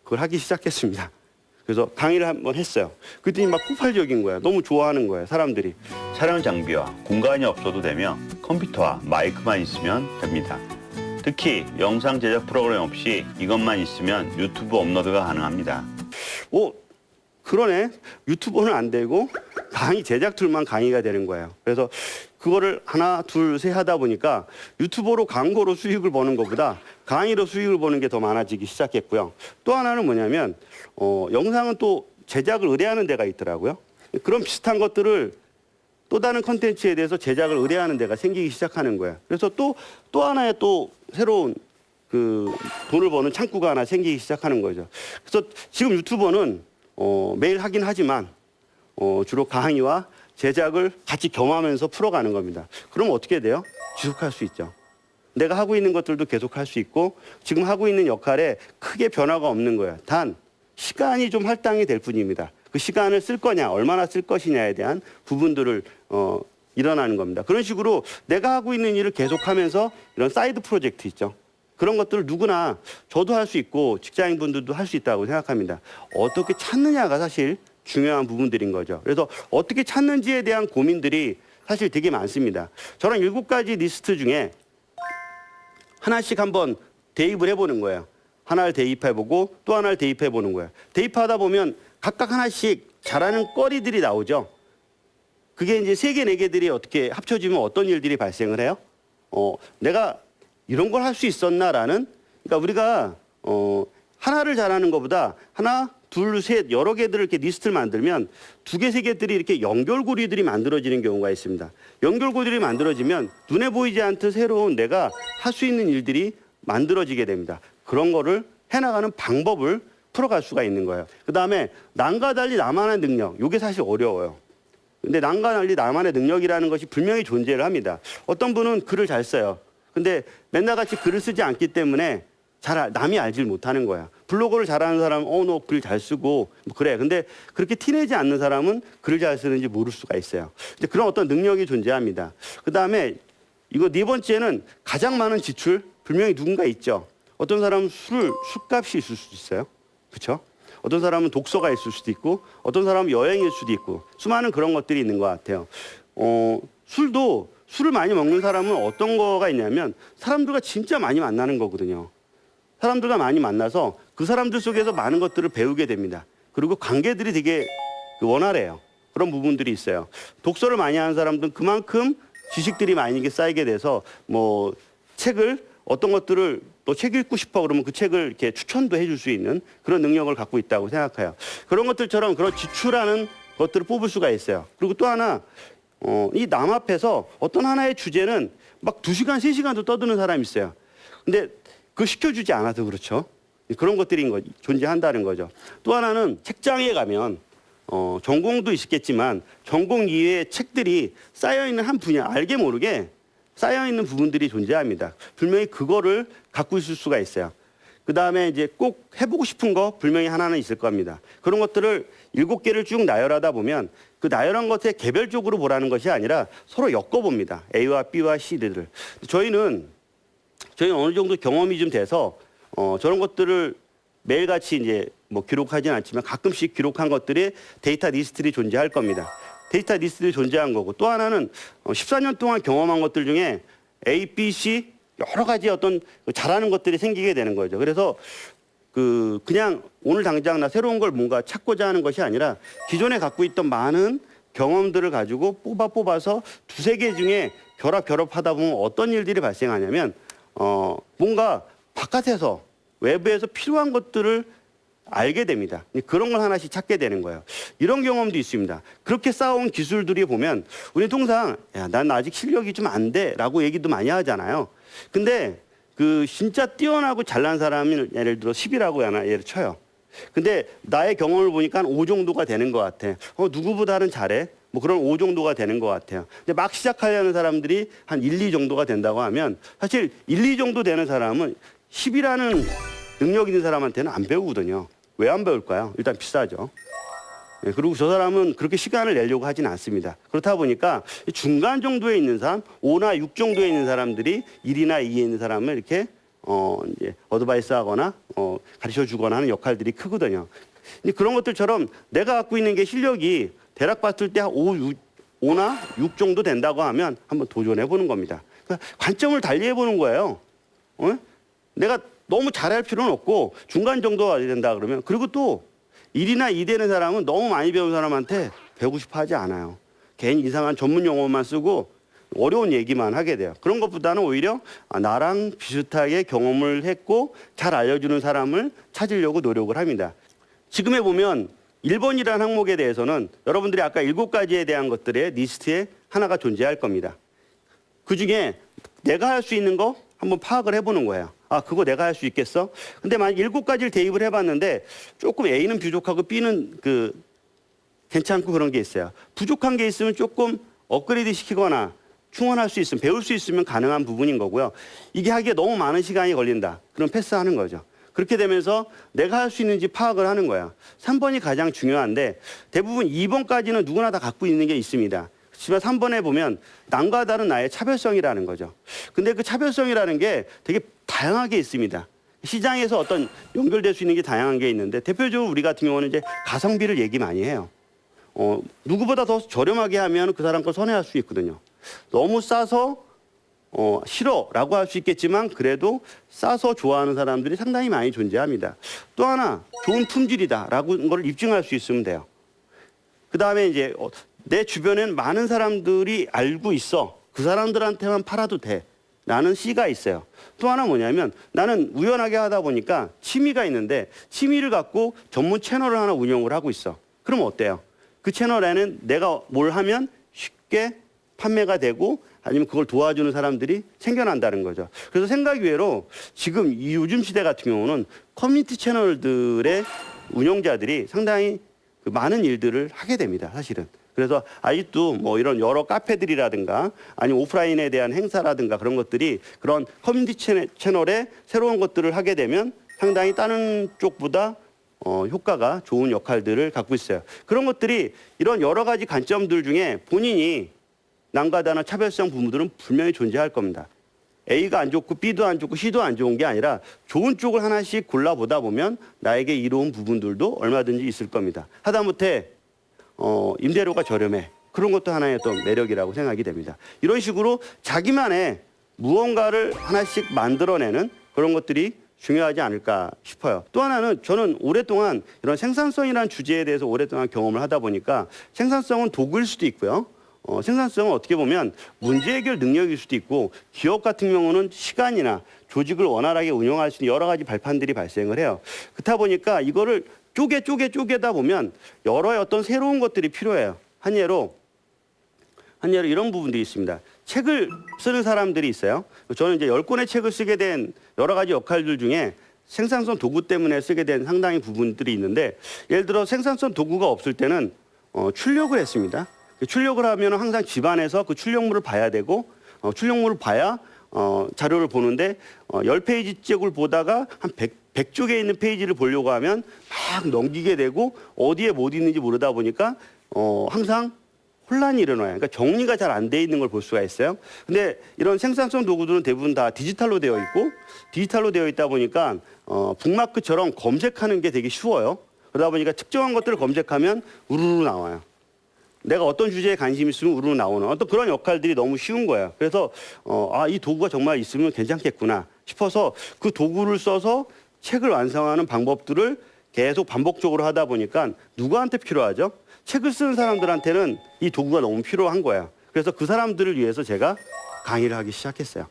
그걸 하기 시작했습니다. 그래서 강의를 한번 했어요. 그랬더니 막 폭발적인 거예요. 너무 좋아하는 거예요, 사람들이. 촬영 장비와 공간이 없어도 되며 컴퓨터와 마이크만 있으면 됩니다. 특히 영상 제작 프로그램 없이 이것만 있으면 유튜브 업로드가 가능합니다. 그러네. 유튜버는 안 되고 강의 제작 툴만 강의가 되는 거예요. 그래서 그거를 하나, 둘, 셋 하다 보니까 유튜버로 광고로 수익을 버는 것보다 강의로 수익을 버는 게 더 많아지기 시작했고요. 또 하나는 뭐냐면 영상은 또 제작을 의뢰하는 데가 있더라고요. 그런 비슷한 것들을 또 다른 콘텐츠에 대해서 제작을 의뢰하는 데가 생기기 시작하는 거예요. 그래서 또 하나의 또 새로운 그 돈을 버는 창구가 하나 생기기 시작하는 거죠. 그래서 지금 유튜버는 매일 하긴 하지만 주로 강의와 제작을 같이 겸하면서 풀어가는 겁니다. 그럼 어떻게 돼요? 지속할 수 있죠. 내가 하고 있는 것들도 계속 할 수 있고 지금 하고 있는 역할에 크게 변화가 없는 거예요. 단 시간이 좀 할당이 될 뿐입니다. 그 시간을 쓸 거냐, 얼마나 쓸 것이냐에 대한 부분들을 일어나는 겁니다. 그런 식으로 내가 하고 있는 일을 계속하면서 이런 사이드 프로젝트 있죠. 그런 것들을 누구나 저도 할 수 있고 직장인분들도 할 수 있다고 생각합니다. 어떻게 찾느냐가 사실 중요한 부분들인 거죠. 그래서 어떻게 찾는지에 대한 고민들이 사실 되게 많습니다. 저랑 7가지 리스트 중에 하나씩 한번 대입을 해보는 거예요. 하나를 대입해보고 또 하나를 대입해보는 거예요. 대입하다 보면 각각 하나씩 잘하는 거리들이 나오죠. 그게 이제 3개, 4개들이 어떻게 합쳐지면 어떤 일들이 발생을 해요? 내가 이런 걸 할 수 있었나라는, 그러니까 우리가 하나를 잘하는 것보다 하나, 둘, 셋 여러 개들을 이렇게 리스트를 만들면 2개, 3개들이 이렇게 연결고리들이 만들어지는 경우가 있습니다. 연결고리들이 만들어지면 눈에 보이지 않듯 새로운 내가 할 수 있는 일들이 만들어지게 됩니다. 그런 거를 해나가는 방법을 풀어갈 수가 있는 거예요. 그 다음에 남과 달리 나만의 능력, 이게 사실 어려워요. 근데 남과 달리 나만의 능력이라는 것이 분명히 존재를 합니다. 어떤 분은 글을 잘 써요. 근데 맨날 같이 글을 쓰지 않기 때문에 남이 알질 못하는 거야. 블로그를 잘하는 사람은 너 글 잘 쓰고 뭐 그래. 근데 그렇게 티내지 않는 사람은 글을 잘 쓰는지 모를 수가 있어요. 이제 그런 어떤 능력이 존재합니다. 그 다음에 이거 4번째는 가장 많은 지출, 분명히 누군가 있죠. 어떤 사람은 술값이 있을 수도 있어요. 그렇죠? 어떤 사람은 독서가 있을 수도 있고 어떤 사람은 여행일 수도 있고 수많은 그런 것들이 있는 것 같아요. 술을 많이 먹는 사람은 어떤 거가 있냐면 사람들과 진짜 많이 만나는 거거든요. 사람들과 많이 만나서 그 사람들 속에서 많은 것들을 배우게 됩니다. 그리고 관계들이 되게 원활해요. 그런 부분들이 있어요. 독서를 많이 하는 사람들은 그만큼 지식들이 많이 쌓이게 돼서 뭐 책을 어떤 것들을 또 책 읽고 싶어 그러면 그 책을 이렇게 추천도 해줄 수 있는 그런 능력을 갖고 있다고 생각해요. 그런 것들처럼 그런 지출하는 것들을 뽑을 수가 있어요. 그리고 또 하나 이 남 앞에서 어떤 하나의 주제는 막 2시간, 3시간도 떠드는 사람이 있어요. 근데 그거 시켜주지 않아도 그렇죠. 그런 것들이 존재한다는 거죠. 또 하나는 책장에 가면 전공도 있겠지만 전공 이외의 책들이 쌓여있는 한 분야, 알게 모르게 쌓여있는 부분들이 존재합니다. 분명히 그거를 갖고 있을 수가 있어요. 그 다음에 이제 꼭 해보고 싶은 거 분명히 하나는 있을 겁니다. 그런 것들을 7개를 쭉 나열하다 보면 그 나열한 것에 개별적으로 보라는 것이 아니라 서로 엮어봅니다. A와 B와 C들을. 저희는 어느 정도 경험이 좀 돼서 저런 것들을 매일같이 이제 뭐 기록하진 않지만 가끔씩 기록한 것들이 데이터 리스트들이 존재할 겁니다. 데이터 리스트들이 존재한 거고 또 하나는 14년 동안 경험한 것들 중에 A, B, C 여러 가지 어떤 잘하는 것들이 생기게 되는 거죠. 그래서 그냥 오늘 당장 나 새로운 걸 뭔가 찾고자 하는 것이 아니라 기존에 갖고 있던 많은 경험들을 가지고 뽑아서 2-3개 중에 결합하다 보면 어떤 일들이 발생하냐면 뭔가 바깥에서 외부에서 필요한 것들을 알게 됩니다. 그런 걸 하나씩 찾게 되는 거예요. 이런 경험도 있습니다. 그렇게 쌓아온 기술들이 보면 우리 통상 난 아직 실력이 좀 안 돼라고 얘기도 많이 하잖아요. 근데 진짜 뛰어나고 잘난 사람은 예를 들어 10이라고 하나 예를 쳐요. 근데 나의 경험을 보니까 한 5 정도가 되는 것 같아. 누구보다는 잘해. 뭐 그런 5 정도가 되는 것 같아요. 근데 막 시작하려는 사람들이 한 1, 2 정도가 된다고 하면 사실 1, 2 정도 되는 사람은 10이라는 능력 있는 사람한테는 안 배우거든요. 왜 안 배울까요? 일단 비싸죠. 그리고 저 사람은 그렇게 시간을 내려고 하진 않습니다. 그렇다 보니까 중간 정도에 있는 사람, 5나 6 정도에 있는 사람들이 1이나 2에 있는 사람을 이렇게 이제 어드바이스 하거나 가르쳐 주거나 하는 역할들이 크거든요. 근데 그런 것들처럼 내가 갖고 있는 게 실력이 대략 봤을 때 5나 6 정도 된다고 하면 한번 도전해 보는 겁니다. 그러니까 관점을 달리해 보는 거예요. 내가 너무 잘할 필요는 없고 중간 정도가 된다 그러면 그리고 또 1이나 2 되는 사람은 너무 많이 배운 사람한테 배우고 싶어 하지 않아요. 괜히 이상한 전문 용어만 쓰고 어려운 얘기만 하게 돼요. 그런 것보다는 오히려 나랑 비슷하게 경험을 했고 잘 알려주는 사람을 찾으려고 노력을 합니다. 지금에 보면 1번이라는 항목에 대해서는 여러분들이 아까 7가지에 대한 것들의 리스트에 하나가 존재할 겁니다. 그중에 내가 할 수 있는 거 한번 파악을 해보는 거예요. 그거 내가 할 수 있겠어? 근데 만약 7가지를 대입을 해봤는데 조금 A는 부족하고 B는 괜찮고 그런 게 있어요. 부족한 게 있으면 조금 업그레이드 시키거나 충원할 수 있으면 배울 수 있으면 가능한 부분인 거고요. 이게 하기에 너무 많은 시간이 걸린다. 그럼 패스하는 거죠. 그렇게 되면서 내가 할 수 있는지 파악을 하는 거야. 3번이 가장 중요한데 대부분 2번까지는 누구나 다 갖고 있는 게 있습니다. 그렇지만 3번에 보면 남과 다른 나의 차별성이라는 거죠. 근데 그 차별성이라는 게 되게 다양하게 있습니다. 시장에서 어떤 연결될 수 있는 게 다양한 게 있는데 대표적으로 우리 같은 경우는 이제 가성비를 얘기 많이 해요. 누구보다 더 저렴하게 하면 그 사람 거 선회할 수 있거든요. 너무 싸서 싫어라고 할 수 있겠지만 그래도 싸서 좋아하는 사람들이 상당히 많이 존재합니다. 또 하나 좋은 품질이다라고 걸 입증할 수 있으면 돼요. 그 다음에 이제 내 주변엔 많은 사람들이 알고 있어. 그 사람들한테만 팔아도 돼. 라는 C가 있어요. 또 하나 뭐냐면 나는 우연하게 하다 보니까 취미가 있는데 취미를 갖고 전문 채널을 하나 운영을 하고 있어. 그럼 어때요? 그 채널에는 내가 뭘 하면 쉽게 판매가 되고 아니면 그걸 도와주는 사람들이 생겨난다는 거죠. 그래서 생각 외로 지금 이 요즘 시대 같은 경우는 커뮤니티 채널들의 운영자들이 상당히 그 많은 일들을 하게 됩니다. 사실은. 그래서 아직도 뭐 이런 여러 카페들이라든가 아니면 오프라인에 대한 행사라든가 그런 것들이 그런 커뮤니티 채널에 새로운 것들을 하게 되면 상당히 다른 쪽보다 효과가 좋은 역할들을 갖고 있어요. 그런 것들이 이런 여러 가지 관점들 중에 본인이 남과 다른 차별성 부분들은 분명히 존재할 겁니다. A가 안 좋고 B도 안 좋고 C도 안 좋은 게 아니라 좋은 쪽을 하나씩 골라보다 보면 나에게 이로운 부분들도 얼마든지 있을 겁니다. 하다못해 임대료가 저렴해. 그런 것도 하나의 또 매력이라고 생각이 됩니다. 이런 식으로 자기만의 무언가를 하나씩 만들어내는 그런 것들이 중요하지 않을까 싶어요. 또 하나는 저는 오랫동안 이런 생산성이라는 주제에 대해서 오랫동안 경험을 하다 보니까 생산성은 도구일 수도 있고요. 생산성은 어떻게 보면 문제 해결 능력일 수도 있고 기업 같은 경우는 시간이나 조직을 원활하게 운영할 수 있는 여러 가지 발판들이 발생을 해요. 그렇다 보니까 이거를 쪼개다 보면 여러 어떤 새로운 것들이 필요해요. 한 예로 이런 부분들이 있습니다. 책을 쓰는 사람들이 있어요. 저는 이제 10권의 책을 쓰게 된 여러 가지 역할들 중에 생산성 도구 때문에 쓰게 된 상당히 부분들이 있는데 예를 들어 생산성 도구가 없을 때는 출력을 했습니다. 출력을 하면 항상 집안에서 그 출력물을 봐야 되고 출력물을 봐야 자료를 보는데 10페이지 쪽을 보다가 한 100쪽에 있는 페이지를 보려고 하면 막 넘기게 되고 어디에 못 있는지 모르다 보니까 항상 혼란이 일어나요. 그러니까 정리가 잘 안 돼 있는 걸 볼 수가 있어요. 근데 이런 생산성 도구들은 대부분 다 디지털로 되어 있고 디지털로 되어 있다 보니까 북마크처럼 검색하는 게 되게 쉬워요. 그러다 보니까 특정한 것들을 검색하면 우르르 나와요. 내가 어떤 주제에 관심이 있으면 우르르 나오는 어떤 그런 역할들이 너무 쉬운 거예요. 그래서 이 도구가 정말 있으면 괜찮겠구나 싶어서 그 도구를 써서 책을 완성하는 방법들을 계속 반복적으로 하다 보니까 누구한테 필요하죠? 책을 쓰는 사람들한테는 이 도구가 너무 필요한 거예요. 그래서 그 사람들을 위해서 제가 강의를 하기 시작했어요.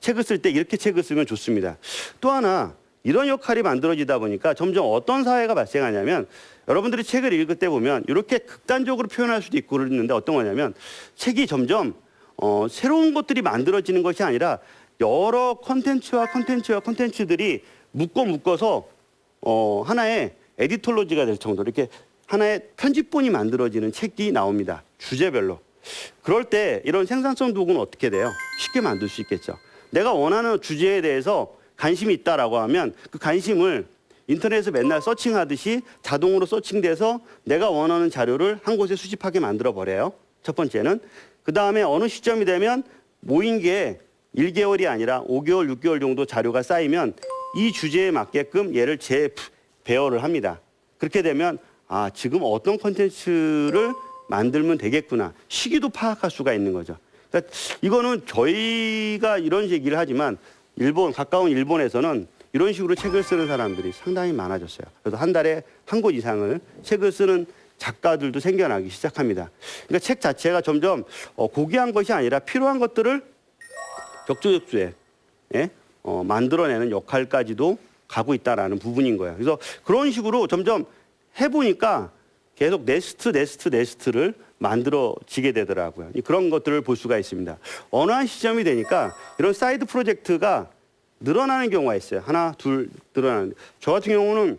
책을 쓸 때 이렇게 책을 쓰면 좋습니다. 또 하나 이런 역할이 만들어지다 보니까 점점 어떤 사회가 발생하냐면 여러분들이 책을 읽을 때 보면 이렇게 극단적으로 표현할 수도 있고 그러는데 어떤 거냐면 책이 점점 새로운 것들이 만들어지는 것이 아니라 여러 컨텐츠들이 묶어서 하나의 에디톨로지가 될 정도로 이렇게 하나의 편집본이 만들어지는 책이 나옵니다. 주제별로. 그럴 때 이런 생산성 도구는 어떻게 돼요? 쉽게 만들 수 있겠죠. 내가 원하는 주제에 대해서 관심이 있다라고 하면 그 관심을 인터넷에서 맨날 서칭하듯이 자동으로 서칭돼서 내가 원하는 자료를 한 곳에 수집하게 만들어 버려요. 첫 번째는. 그 다음에 어느 시점이 되면 모인 게 1개월이 아니라 5개월, 6개월 정도 자료가 쌓이면 이 주제에 맞게끔 얘를 재배열을 합니다. 그렇게 되면 지금 어떤 콘텐츠를 만들면 되겠구나. 시기도 파악할 수가 있는 거죠. 그러니까 이거는 저희가 이런 얘기를 하지만 가까운 일본에서는 이런 식으로 책을 쓰는 사람들이 상당히 많아졌어요. 그래서 한 달에 한 곳 이상을 책을 쓰는 작가들도 생겨나기 시작합니다. 그러니까 책 자체가 점점 고귀한 것이 아니라 필요한 것들을 적재적소에 만들어내는 역할까지도 가고 있다라는 부분인 거예요. 그래서 그런 식으로 점점 해보니까 계속 네스트를 만들어지게 되더라고요. 그런 것들을 볼 수가 있습니다. 어느 한 시점이 되니까 이런 사이드 프로젝트가 늘어나는 경우가 있어요. 하나, 둘 늘어나는데. 저 같은 경우는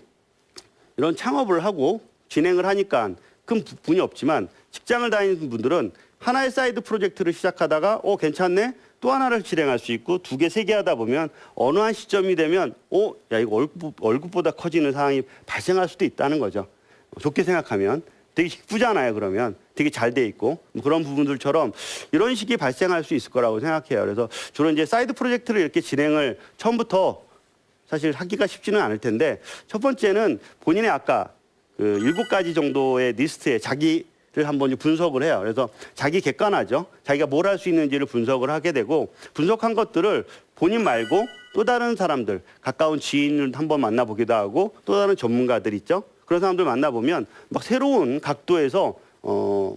이런 창업을 하고 진행을 하니까 큰 부분이 없지만 직장을 다니는 분들은 하나의 사이드 프로젝트를 시작하다가 괜찮네. 또 하나를 진행할 수 있고 2개, 3개 하다 보면 어느 한 시점이 되면 야 이거 월급보다 커지는 상황이 발생할 수도 있다는 거죠. 좋게 생각하면 되게 기쁘잖아요. 그러면 되게 잘 돼 있고 그런 부분들처럼 이런 식이 발생할 수 있을 거라고 생각해요. 그래서 주로 이제 사이드 프로젝트를 이렇게 진행을 처음부터 사실 하기가 쉽지는 않을 텐데 첫 번째는 본인의 아까 그 7가지 정도의 리스트에 자기를 한번 분석을 해요. 그래서 자기 객관화죠. 자기가 뭘 할 수 있는지를 분석을 하게 되고 분석한 것들을 본인 말고 또 다른 사람들, 가까운 지인을 한번 만나보기도 하고 또 다른 전문가들 있죠. 그런 사람들 만나보면 막 새로운 각도에서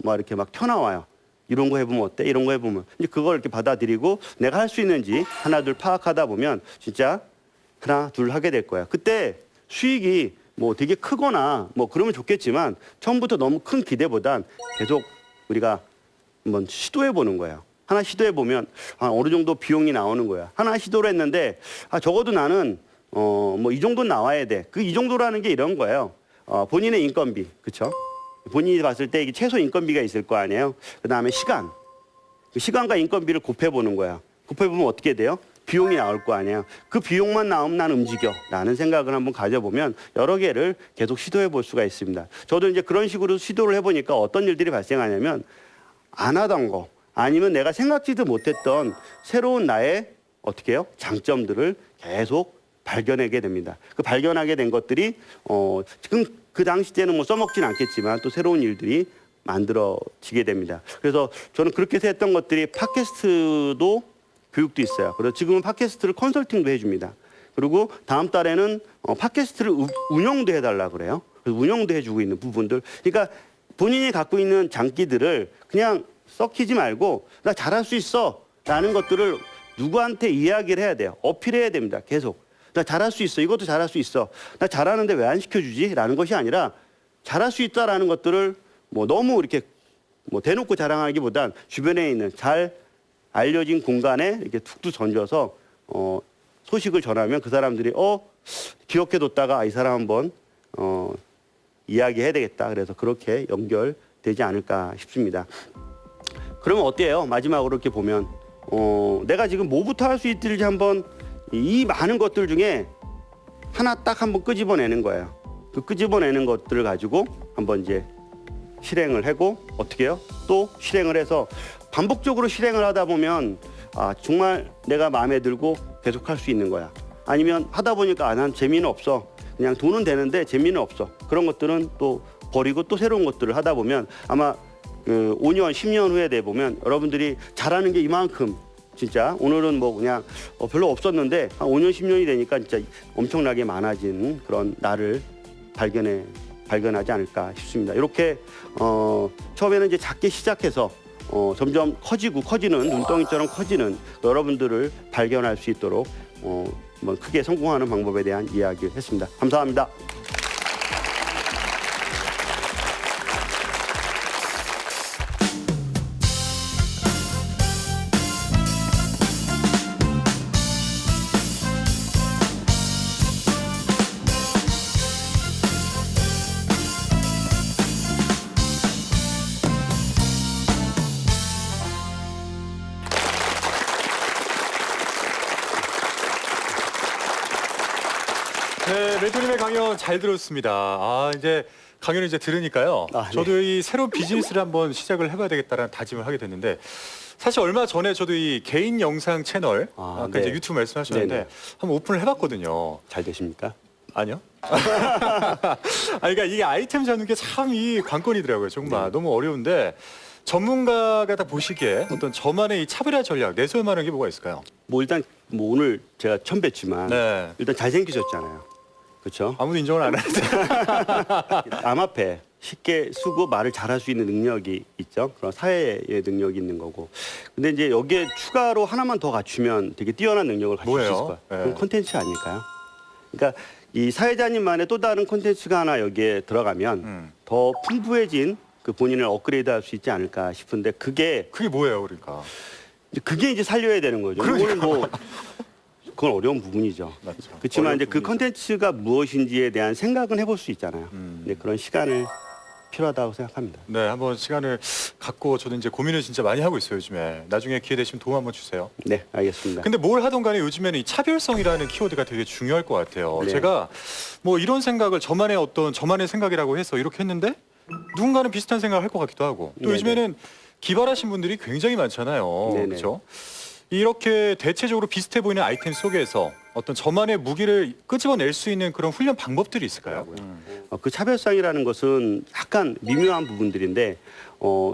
막 이렇게 막 튀어나와요. 이런 거 해보면 어때? 이런 거 해보면 이제 그걸 이렇게 받아들이고 내가 할 수 있는지 하나 둘 파악하다 보면 진짜 하나 둘 하게 될 거야. 그때 수익이 뭐 되게 크거나 뭐 그러면 좋겠지만 처음부터 너무 큰 기대보단 계속 우리가 한번 시도해 보는 거예요. 하나 시도해 보면 어느 정도 비용이 나오는 거야. 하나 시도를 했는데 적어도 나는 뭐 이 정도 나와야 돼. 그 이 정도라는 게 이런 거예요. 본인의 인건비, 그렇죠? 본인이 봤을 때 이게 최소 인건비가 있을 거 아니에요. 그다음에 시간, 그 시간과 인건비를 곱해 보는 거야. 곱해 보면 어떻게 돼요? 비용이 나올 거 아니에요. 그 비용만 나오면 난 움직여라는 생각을 한번 가져보면 여러 개를 계속 시도해 볼 수가 있습니다. 저도 이제 그런 식으로 시도를 해보니까 어떤 일들이 발생하냐면 안 하던 거 아니면 내가 생각지도 못했던 새로운 나의 어떻게 해요? 장점들을 계속 발견하게 됩니다. 그 발견하게 된 것들이 지금 그 당시 때는 뭐 써먹진 않겠지만 또 새로운 일들이 만들어지게 됩니다. 그래서 저는 그렇게 해서 했던 것들이 팟캐스트도 교육도 있어요. 그래서 지금은 팟캐스트를 컨설팅도 해줍니다. 그리고 다음 달에는 팟캐스트를 운영도 해달라 그래요. 그래서 운영도 해주고 있는 부분들. 그러니까 본인이 갖고 있는 장기들을 그냥 썩히지 말고 나 잘할 수 있어 라는 것들을 누구한테 이야기를 해야 돼요. 어필해야 됩니다. 계속. 나 잘할 수 있어. 이것도 잘할 수 있어. 나 잘하는데 왜 안 시켜주지? 라는 것이 아니라 잘할 수 있다라는 것들을 뭐 너무 이렇게 뭐 대놓고 자랑하기보단 주변에 있는 잘 알려진 공간에 이렇게 툭툭 던져서 소식을 전하면 그 사람들이 기억해뒀다가 이 사람 한번 이야기해야 되겠다. 그래서 그렇게 연결되지 않을까 싶습니다. 그러면 어때요? 마지막으로 이렇게 보면 내가 지금 뭐부터 할 수 있을지 한번 이 많은 것들 중에 하나 딱 한번 끄집어내는 거예요. 그 끄집어내는 것들을 가지고 한번 이제 실행을 하고 어떻게 해요? 또 실행을 해서 반복적으로 실행을 하다 보면 정말 내가 마음에 들고 계속 할 수 있는 거야. 아니면 하다 보니까 난 재미는 없어. 그냥 돈은 되는데 재미는 없어. 그런 것들은 또 버리고 또 새로운 것들을 하다 보면 아마 그 5년, 10년 후에 돼 보면 여러분들이 잘하는 게 이만큼 진짜 오늘은 뭐 그냥 별로 없었는데 한 5년, 10년이 되니까 진짜 엄청나게 많아진 그런 나를 발견하지 않을까 싶습니다. 이렇게 처음에는 이제 작게 시작해서 점점 커지는 눈덩이처럼 커지는 여러분들을 발견할 수 있도록 뭐 크게 성공하는 방법에 대한 이야기를 했습니다. 감사합니다. 네, 멘토님의 강연 잘 들었습니다. 이제 강연을 이제 들으니까요. 네. 저도 이 새로운 비즈니스를 한번 시작을 해봐야 되겠다는 다짐을 하게 됐는데 사실 얼마 전에 저도 이 개인 영상 채널 아까 네. 이제 유튜브 말씀하셨는데 네네. 한번 오픈을 해봤거든요. 잘 되십니까? 아니요. 그러니까 이게 아이템 잡는 게 참 이 관건이더라고요. 정말 네. 너무 어려운데 전문가가 다 보시기에 어떤 저만의 이 차별화 전략 내세울 만한 게 뭐가 있을까요? 뭐 일단 뭐 오늘 제가 처음 뵀지만 네. 일단 잘생기셨잖아요. 그렇죠? 아무도 인정을 안 하는데. 남 앞에 쉽게 쓰고 말을 잘할 수 있는 능력이 있죠. 그런 사회의 능력이 있는 거고. 근데 이제 여기에 추가로 하나만 더 갖추면 되게 뛰어난 능력을 가질 수 뭐예요? 있을 거예요. 네. 그럼 콘텐츠 아닐까요? 그러니까 이 사회자님만의 또 다른 콘텐츠가 하나 여기에 들어가면 더 풍부해진 그 본인을 업그레이드할 수 있지 않을까 싶은데 그게 뭐예요, 그러니까? 이제 살려야 되는 거죠. 이거는 뭐 그건 어려운 부분이죠. 맞죠. 그렇지만 어려운 이제 그 부분이죠. 콘텐츠가 무엇인지에 대한 생각은 해볼 수 있잖아요. 근데 그런 시간을 필요하다고 생각합니다. 네, 한번 시간을 갖고 저도 이제 고민을 진짜 많이 하고 있어요, 요즘에. 나중에 기회 되시면 도움 한번 주세요. 네, 알겠습니다. 근데 뭘 하던 간에 요즘에는 이 차별성이라는 키워드가 되게 중요할 것 같아요. 네. 제가 뭐 이런 생각을 저만의 생각이라고 해서 이렇게 했는데 누군가는 비슷한 생각을 할 것 같기도 하고 또 네네. 요즘에는 기발하신 분들이 굉장히 많잖아요. 네네. 그렇죠? 이렇게 대체적으로 비슷해 보이는 아이템 속에서 어떤 저만의 무기를 끄집어낼 수 있는 그런 훈련 방법들이 있을까요? 그 차별성이라는 것은 약간 미묘한 부분들인데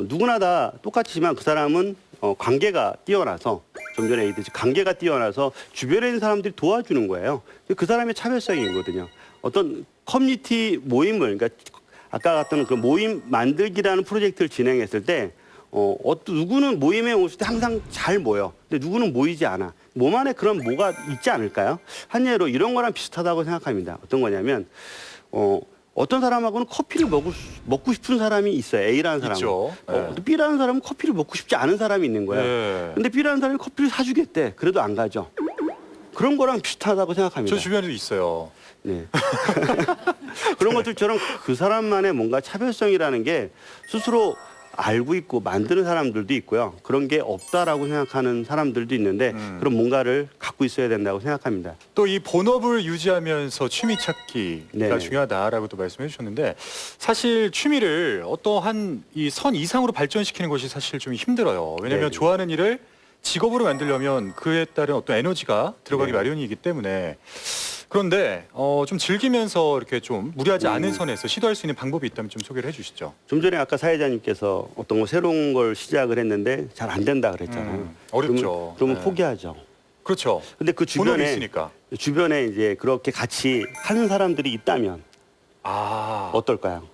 누구나 다 똑같지만 그 사람은 관계가 뛰어나서 좀 전에 얘기했듯이 관계가 뛰어나서 주변에 있는 사람들이 도와주는 거예요. 그 사람의 차별성이거든요. 어떤 커뮤니티 모임을 그러니까 아까 같은 그 모임 만들기라는 프로젝트를 진행했을 때 누구는 모임에 오실 때 항상 잘 모여. 근데 누구는 모이지 않아. 몸 안에 그런 뭐가 있지 않을까요? 한 예로 이런 거랑 비슷하다고 생각합니다. 어떤 거냐면 어떤 사람하고는 커피를 먹고 싶은 사람이 있어요. A라는 사람은. 있죠. 네. 또 B라는 사람은 커피를 먹고 싶지 않은 사람이 있는 거예요. 네. 근데 B라는 사람이 커피를 사주겠대. 그래도 안 가죠. 그런 거랑 비슷하다고 생각합니다. 저 주변에도 있어요. 네. 그런 것들처럼 그 사람만의 뭔가 차별성이라는 게 스스로 알고 있고 만드는 사람들도 있고요. 그런 게 없다라고 생각하는 사람들도 있는데 그런 뭔가를 갖고 있어야 된다고 생각합니다. 또 이 본업을 유지하면서 취미 찾기가 네네. 중요하다라고 또 말씀해 주셨는데 사실 취미를 어떠한 이 선 이상으로 발전시키는 것이 사실 좀 힘들어요. 왜냐하면 네네. 좋아하는 일을 직업으로 만들려면 그에 따른 어떤 에너지가 들어가기 네. 마련이기 때문에 그런데 좀 즐기면서 이렇게 좀 무리하지 않은 선에서 시도할 수 있는 방법이 있다면 좀 소개를 해주시죠. 좀 전에 아까 사회자님께서 어떤 거 새로운 걸 시작을 했는데 잘 안 된다 그랬잖아요. 어렵죠. 그러면 네. 포기하죠. 그렇죠. 근데 그 본업이 있으니까. 주변에 이제 그렇게 같이 하는 사람들이 있다면 어떨까요?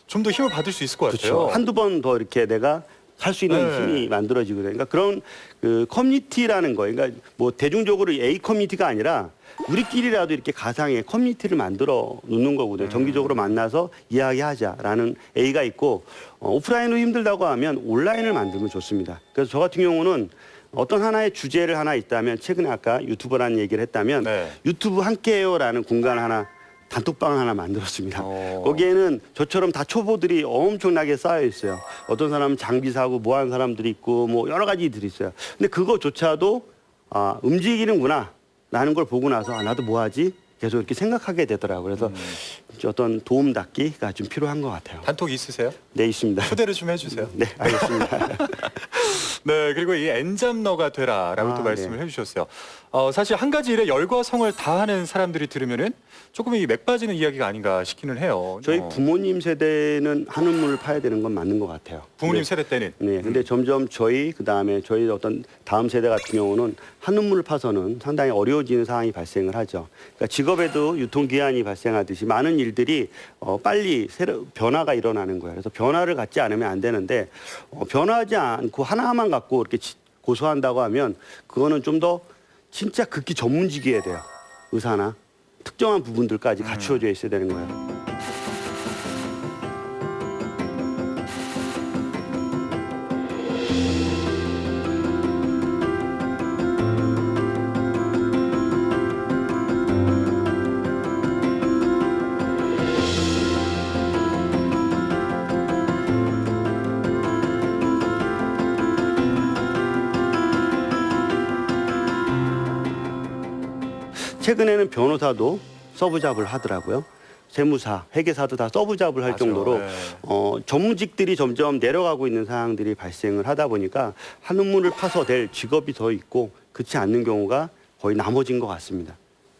좀 더 힘을 받을 수 있을 것 같아요. 그렇죠. 한두 번 더 이렇게 내가 할 수 있는 네. 힘이 만들어지거든요. 그러니까 그런 그 커뮤니티라는 거, 그러니까 뭐 대중적으로 A 커뮤니티가 아니라 우리끼리라도 이렇게 가상의 커뮤니티를 만들어 놓는 거거든요. 정기적으로 만나서 이야기하자라는 A가 있고 오프라인으로 힘들다고 하면 온라인을 만들면 좋습니다. 그래서 저 같은 경우는 어떤 하나의 주제를 하나 있다면 최근에 아까 유튜버라는 얘기를 했다면 네. 유튜브 함께해요라는 공간 하나 단톡방을 하나 만들었습니다. 오. 거기에는 저처럼 다 초보들이 엄청나게 쌓여 있어요. 어떤 사람은 장비 사고 뭐 하는 사람들이 있고 뭐 여러 가지들이 있어요. 근데 그거조차도 움직이는구나 라는 걸 보고 나서 나도 뭐 하지? 계속 이렇게 생각하게 되더라고요. 그래서 어떤 도움 닫기가 좀 필요한 것 같아요. 단톡 있으세요? 네, 있습니다. 초대를 좀 해주세요. 네, 알겠습니다. 네, 그리고 이 엔잡러가 되라라고 또 말씀을 네. 해주셨어요. 사실 한 가지 일에 열과 성을 다하는 사람들이 들으면은 조금 이 맥빠지는 이야기가 아닌가 싶기는 해요. 저희 부모님 세대는 한우물을 파야 되는 건 맞는 것 같아요. 부모님 네. 세대 때는 네, 근데 점점 그다음에 저희 어떤 다음 세대 같은 경우는 한우물을 파서는 상당히 어려워지는 상황이 발생을 하죠. 그러니까 직업에도 유통기한이 발생하듯이 많은 일들이 빨리 변화가 일어나는 거예요. 그래서 변화를 갖지 않으면 안 되는데 변화하지 않고 하나만 갖고 이렇게 고소한다고 하면 그거는 좀 더 진짜 극히 전문직이어야 돼요. 의사나 특정한 부분들까지 갖추어져 있어야 되는 거예요. 최근에는 변호사도 서브잡을 하더라고요. 세무사, 회계사도 다 서브잡을 할 맞아, 정도로 네. 전문직들이 점점 내려가고 있는 상황들이 발생을 하다 보니까 한우물을 파서 될 직업이 더 있고 그렇지 않는 경우가 거의 나머진 것 같습니다.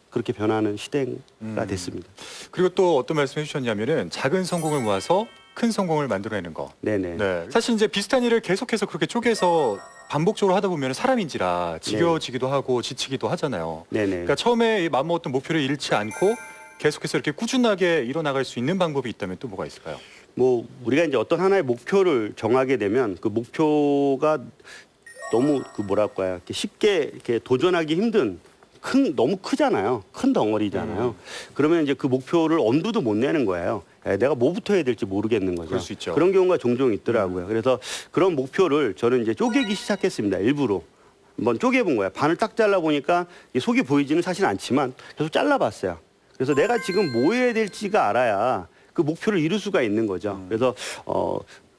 그렇게 변하는 시대가 됐습니다. 그리고 또 어떤 말씀 해주셨냐면은 작은 성공을 모아서 큰 성공을 만들어내는 거. 네네. 네. 사실 이제 비슷한 일을 계속해서 그렇게 쪼개서 반복적으로 하다 보면 사람인지라 지겨워지기도 하고 지치기도 하잖아요. 네네. 그러니까 처음에 마음먹었던 목표를 잃지 않고 계속해서 이렇게 꾸준하게 이뤄나갈 수 있는 방법이 있다면 또 뭐가 있을까요? 뭐 우리가 이제 어떤 하나의 목표를 정하게 되면 그 목표가 너무 이렇게 쉽게 이렇게 도전하기 힘든 너무 크잖아요. 큰 덩어리잖아요. 그러면 이제 그 목표를 엄두도 못 내는 거예요. 내가 뭐부터 해야 될지 모르겠는 거죠. 그럴 수 있죠. 그런 경우가 종종 있더라고요. 그래서 그런 목표를 저는 이제 쪼개기 시작했습니다. 일부러. 한번 쪼개본 거예요. 반을 딱 잘라보니까 이 속이 보이지는 사실 않지만 계속 잘라봤어요. 그래서 내가 지금 뭐 해야 될지가 알아야 그 목표를 이룰 수가 있는 거죠. 그래서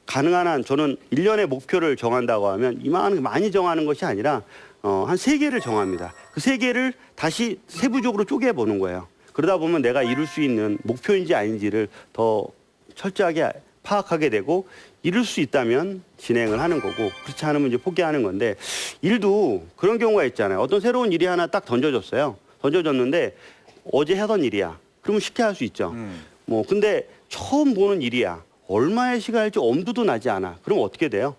가능한 한 저는 1년의 목표를 정한다고 하면 이만한 많이 정하는 것이 아니라 한 3개를 정합니다. 그 3개를 다시 세부적으로 쪼개보는 거예요. 그러다 보면 내가 이룰 수 있는 목표인지 아닌지를 더 철저하게 파악하게 되고 이룰 수 있다면 진행을 하는 거고 그렇지 않으면 이제 포기하는 건데 일도 그런 경우가 있잖아요. 어떤 새로운 일이 하나 딱 던져졌어요. 던져졌는데 어제 하던 일이야. 그러면 쉽게 할 수 있죠. 뭐 근데 처음 보는 일이야. 얼마의 시간을 할지 엄두도 나지 않아. 그럼 어떻게 돼요?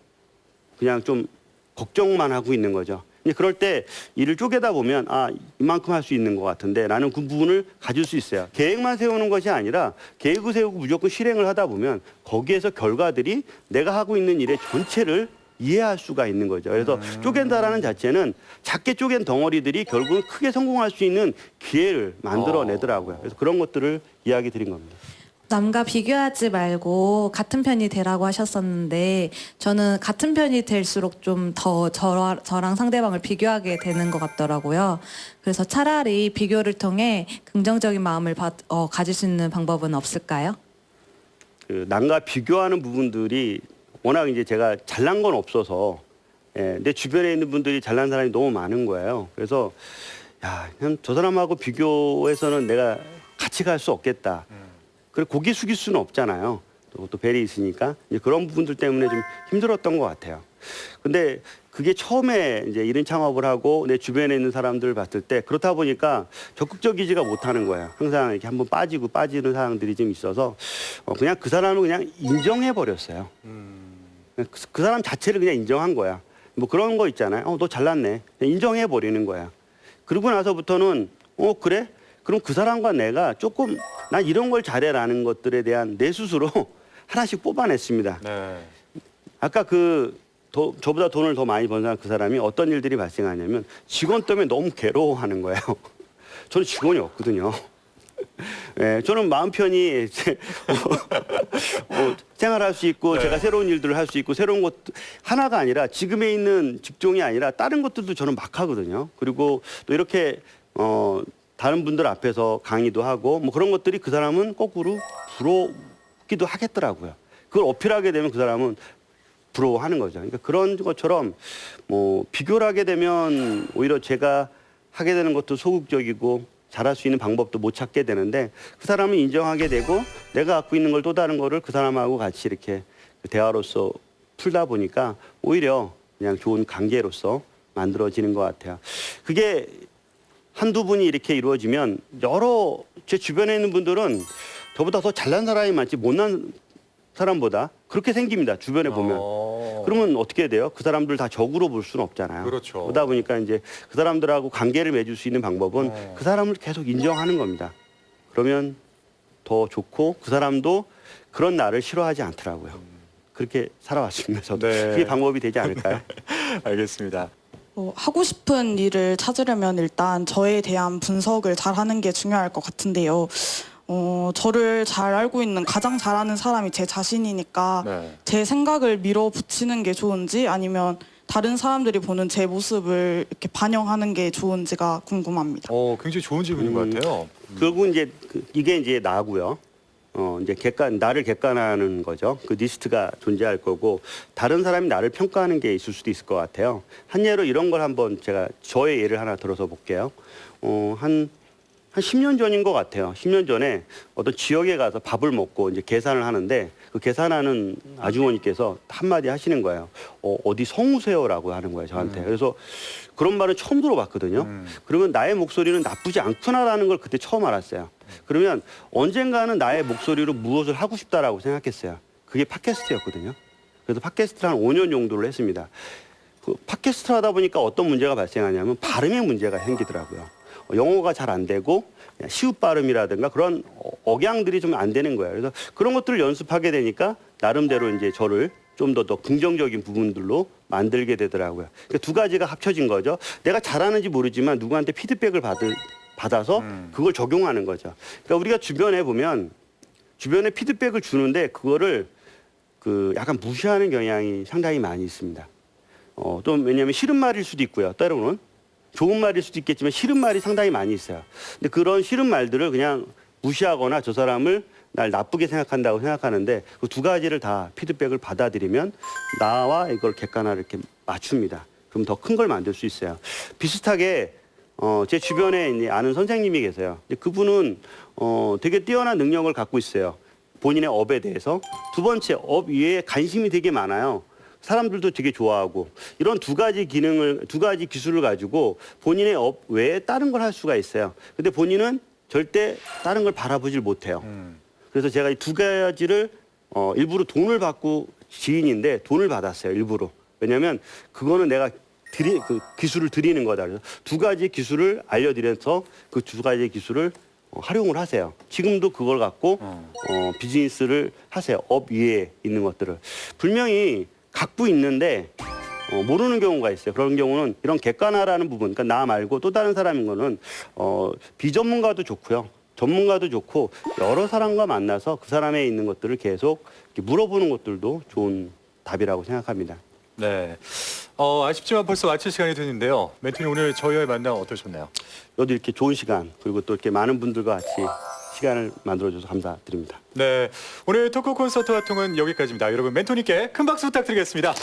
그냥 좀 걱정만 하고 있는 거죠. 근데 그럴 때 일을 쪼개다 보면 아 이만큼 할 수 있는 것 같은데 라는 그 부분을 가질 수 있어요. 계획만 세우는 것이 아니라 계획을 세우고 무조건 실행을 하다 보면 거기에서 결과들이 내가 하고 있는 일의 전체를 이해할 수가 있는 거죠. 그래서 쪼갠다라는 자체는 작게 쪼갠 덩어리들이 결국은 크게 성공할 수 있는 기회를 만들어내더라고요. 그래서 그런 것들을 이야기 드린 겁니다. 남과 비교하지 말고 같은 편이 되라고 하셨었는데 저는 같은 편이 될수록 좀 더 저랑 상대방을 비교하게 되는 것 같더라고요. 그래서 차라리 비교를 통해 긍정적인 마음을 가질 수 있는 방법은 없을까요? 그 남과 비교하는 부분들이 워낙 이제 제가 잘난 건 없어서 내 주변에 있는 분들이 잘난 사람이 너무 많은 거예요. 그래서 야, 그냥 저 사람하고 비교해서는 내가 같이 갈 수 없겠다. 그리고 고개 숙일 수는 없잖아요. 또 벨이 있으니까 이제 그런 부분들 때문에 좀 힘들었던 것 같아요. 근데 그게 처음에 이제 이런 창업을 하고 내 주변에 있는 사람들을 봤을 때 그렇다 보니까 적극적이지가 못하는 거예요. 항상 이렇게 한번 빠지는 상황들이 좀 있어서 그냥 그 사람을 그냥 인정해 버렸어요. 그 사람 자체를 그냥 인정한 거야. 뭐 그런 거 있잖아요. 너 잘났네. 그냥 인정해 버리는 거야. 그러고 나서부터는 그래? 그럼 그 사람과 내가 조금 난 이런 걸 잘해라는 것들에 대한 내 스스로 하나씩 뽑아냈습니다. 네. 아까 저보다 돈을 더 많이 번 사람 그 사람이 어떤 일들이 발생하냐면 직원 때문에 너무 괴로워하는 거예요. 저는 직원이 없거든요. 네, 저는 마음 편히 생활할 수 있고 제가 새로운 일들을 할 수 있고 새로운 것 하나가 아니라 지금에 있는 직종이 아니라 다른 것들도 저는 막 하거든요. 그리고 또 이렇게 다른 분들 앞에서 강의도 하고 뭐 그런 것들이 그 사람은 거꾸로 부러우기도 하겠더라고요. 그걸 어필하게 되면 그 사람은 부러워하는 거죠. 그러니까 그런 것처럼 뭐 비교를 하게 되면 오히려 제가 하게 되는 것도 소극적이고 잘할 수 있는 방법도 못 찾게 되는데 그 사람은 인정하게 되고 내가 갖고 있는 걸 또 다른 거를 그 사람하고 같이 이렇게 대화로서 풀다 보니까 오히려 그냥 좋은 관계로서 만들어지는 것 같아요. 그게 한두 분이 이렇게 이루어지면 제 주변에 있는 분들은 저보다 더 잘난 사람이 많지 못난 사람보다 그렇게 생깁니다. 주변에 보면. 그러면 어떻게 돼요? 그 사람들 다 적으로 볼 수는 없잖아요. 그렇죠. 그러다 보니까 이제 그 사람들하고 관계를 맺을 수 있는 방법은 그 사람을 계속 인정하는 겁니다. 그러면 더 좋고 그 사람도 그런 나를 싫어하지 않더라고요. 그렇게 살아왔습니다. 저도. 네. 그게 방법이 되지 않을까요? 알겠습니다. 하고 싶은 일을 찾으려면 일단 저에 대한 분석을 잘 하는 게 중요할 것 같은데요. 저를 잘 알고 있는 가장 잘 아는 사람이 제 자신이니까 네. 제 생각을 밀어붙이는 게 좋은지 아니면 다른 사람들이 보는 제 모습을 이렇게 반영하는 게 좋은지가 궁금합니다. 굉장히 좋은 질문인 것 같아요. 결국은 이제 이게 이제 나고요. 이제 나를 객관화하는 거죠. 그 리스트가 존재할 거고 다른 사람이 나를 평가하는 게 있을 수도 있을 것 같아요. 한 예로 이런 걸 한번 제가 저의 예를 하나 들어서 볼게요. 한 10년 전인 것 같아요. 10년 전에 어떤 지역에 가서 밥을 먹고 이제 계산을 하는데 그 계산하는 아주머니께서 한마디 하시는 거예요. 어디 성우세요라고 하는 거예요, 저한테. 그래서 그런 말은 처음 들어봤거든요. 그러면 나의 목소리는 나쁘지 않구나라는 걸 그때 처음 알았어요. 그러면 언젠가는 나의 목소리로 무엇을 하고 싶다라고 생각했어요. 그게 팟캐스트였거든요. 그래서 팟캐스트를 한 5년 정도를 했습니다. 그 팟캐스트를 하다 보니까 어떤 문제가 발생하냐면 발음의 문제가 생기더라고요. 영어가 잘 안 되고 시읒 발음이라든가 그런 억양들이 좀 안 되는 거예요. 그래서 그런 것들을 연습하게 되니까 나름대로 이제 저를 좀 더 긍정적인 부분들로 만들게 되더라고요. 그러니까 두 가지가 합쳐진 거죠. 내가 잘하는지 모르지만 누구한테 피드백을 받아서 그걸 적용하는 거죠. 그러니까 우리가 주변에 보면 주변에 피드백을 주는데 그거를 약간 무시하는 경향이 상당히 많이 있습니다. 또 왜냐하면 싫은 말일 수도 있고요. 때로는 좋은 말일 수도 있겠지만 싫은 말이 상당히 많이 있어요. 근데 그런 싫은 말들을 그냥 무시하거나 저 사람을 날 나쁘게 생각한다고 생각하는데 그 두 가지를 다 피드백을 받아들이면 나와 이걸 객관화를 이렇게 맞춥니다. 그럼 더 큰 걸 만들 수 있어요. 비슷하게 제 주변에 이제 아는 선생님이 계세요. 근데 그분은 되게 뛰어난 능력을 갖고 있어요. 본인의 업에 대해서. 두 번째, 업 위에 관심이 되게 많아요. 사람들도 되게 좋아하고 이런 두 가지 기술을 가지고 본인의 업 외에 다른 걸 할 수가 있어요. 근데 본인은 절대 다른 걸 바라보질 못해요. 그래서 제가 이 두 가지를 일부러 돈을 받고 지인인데 돈을 받았어요. 일부러. 왜냐하면 그거는 내가 그 기술을 드리는 거다. 그래서 두 가지 기술을 알려드려서 그 두 가지 기술을 활용을 하세요. 지금도 그걸 갖고 비즈니스를 하세요. 업 위에 있는 것들을. 분명히 갖고 있는데 모르는 경우가 있어요. 그런 경우는 이런 객관화라는 부분, 그러니까 나 말고 또 다른 사람인 거는 비전문가도 좋고요. 전문가도 좋고 여러 사람과 만나서 그 사람에 있는 것들을 계속 이렇게 물어보는 것들도 좋은 답이라고 생각합니다. 네. 아쉽지만 벌써 마칠 시간이 됐는데요. 멘토님 오늘 저희와의 만남 어떠셨나요? 여도 이렇게 좋은 시간 그리고 또 이렇게 많은 분들과 같이 시간을 만들어줘서 감사드립니다. 네. 오늘 토크 콘서트 활동은 여기까지입니다. 여러분 멘토님께 큰 박수 부탁드리겠습니다.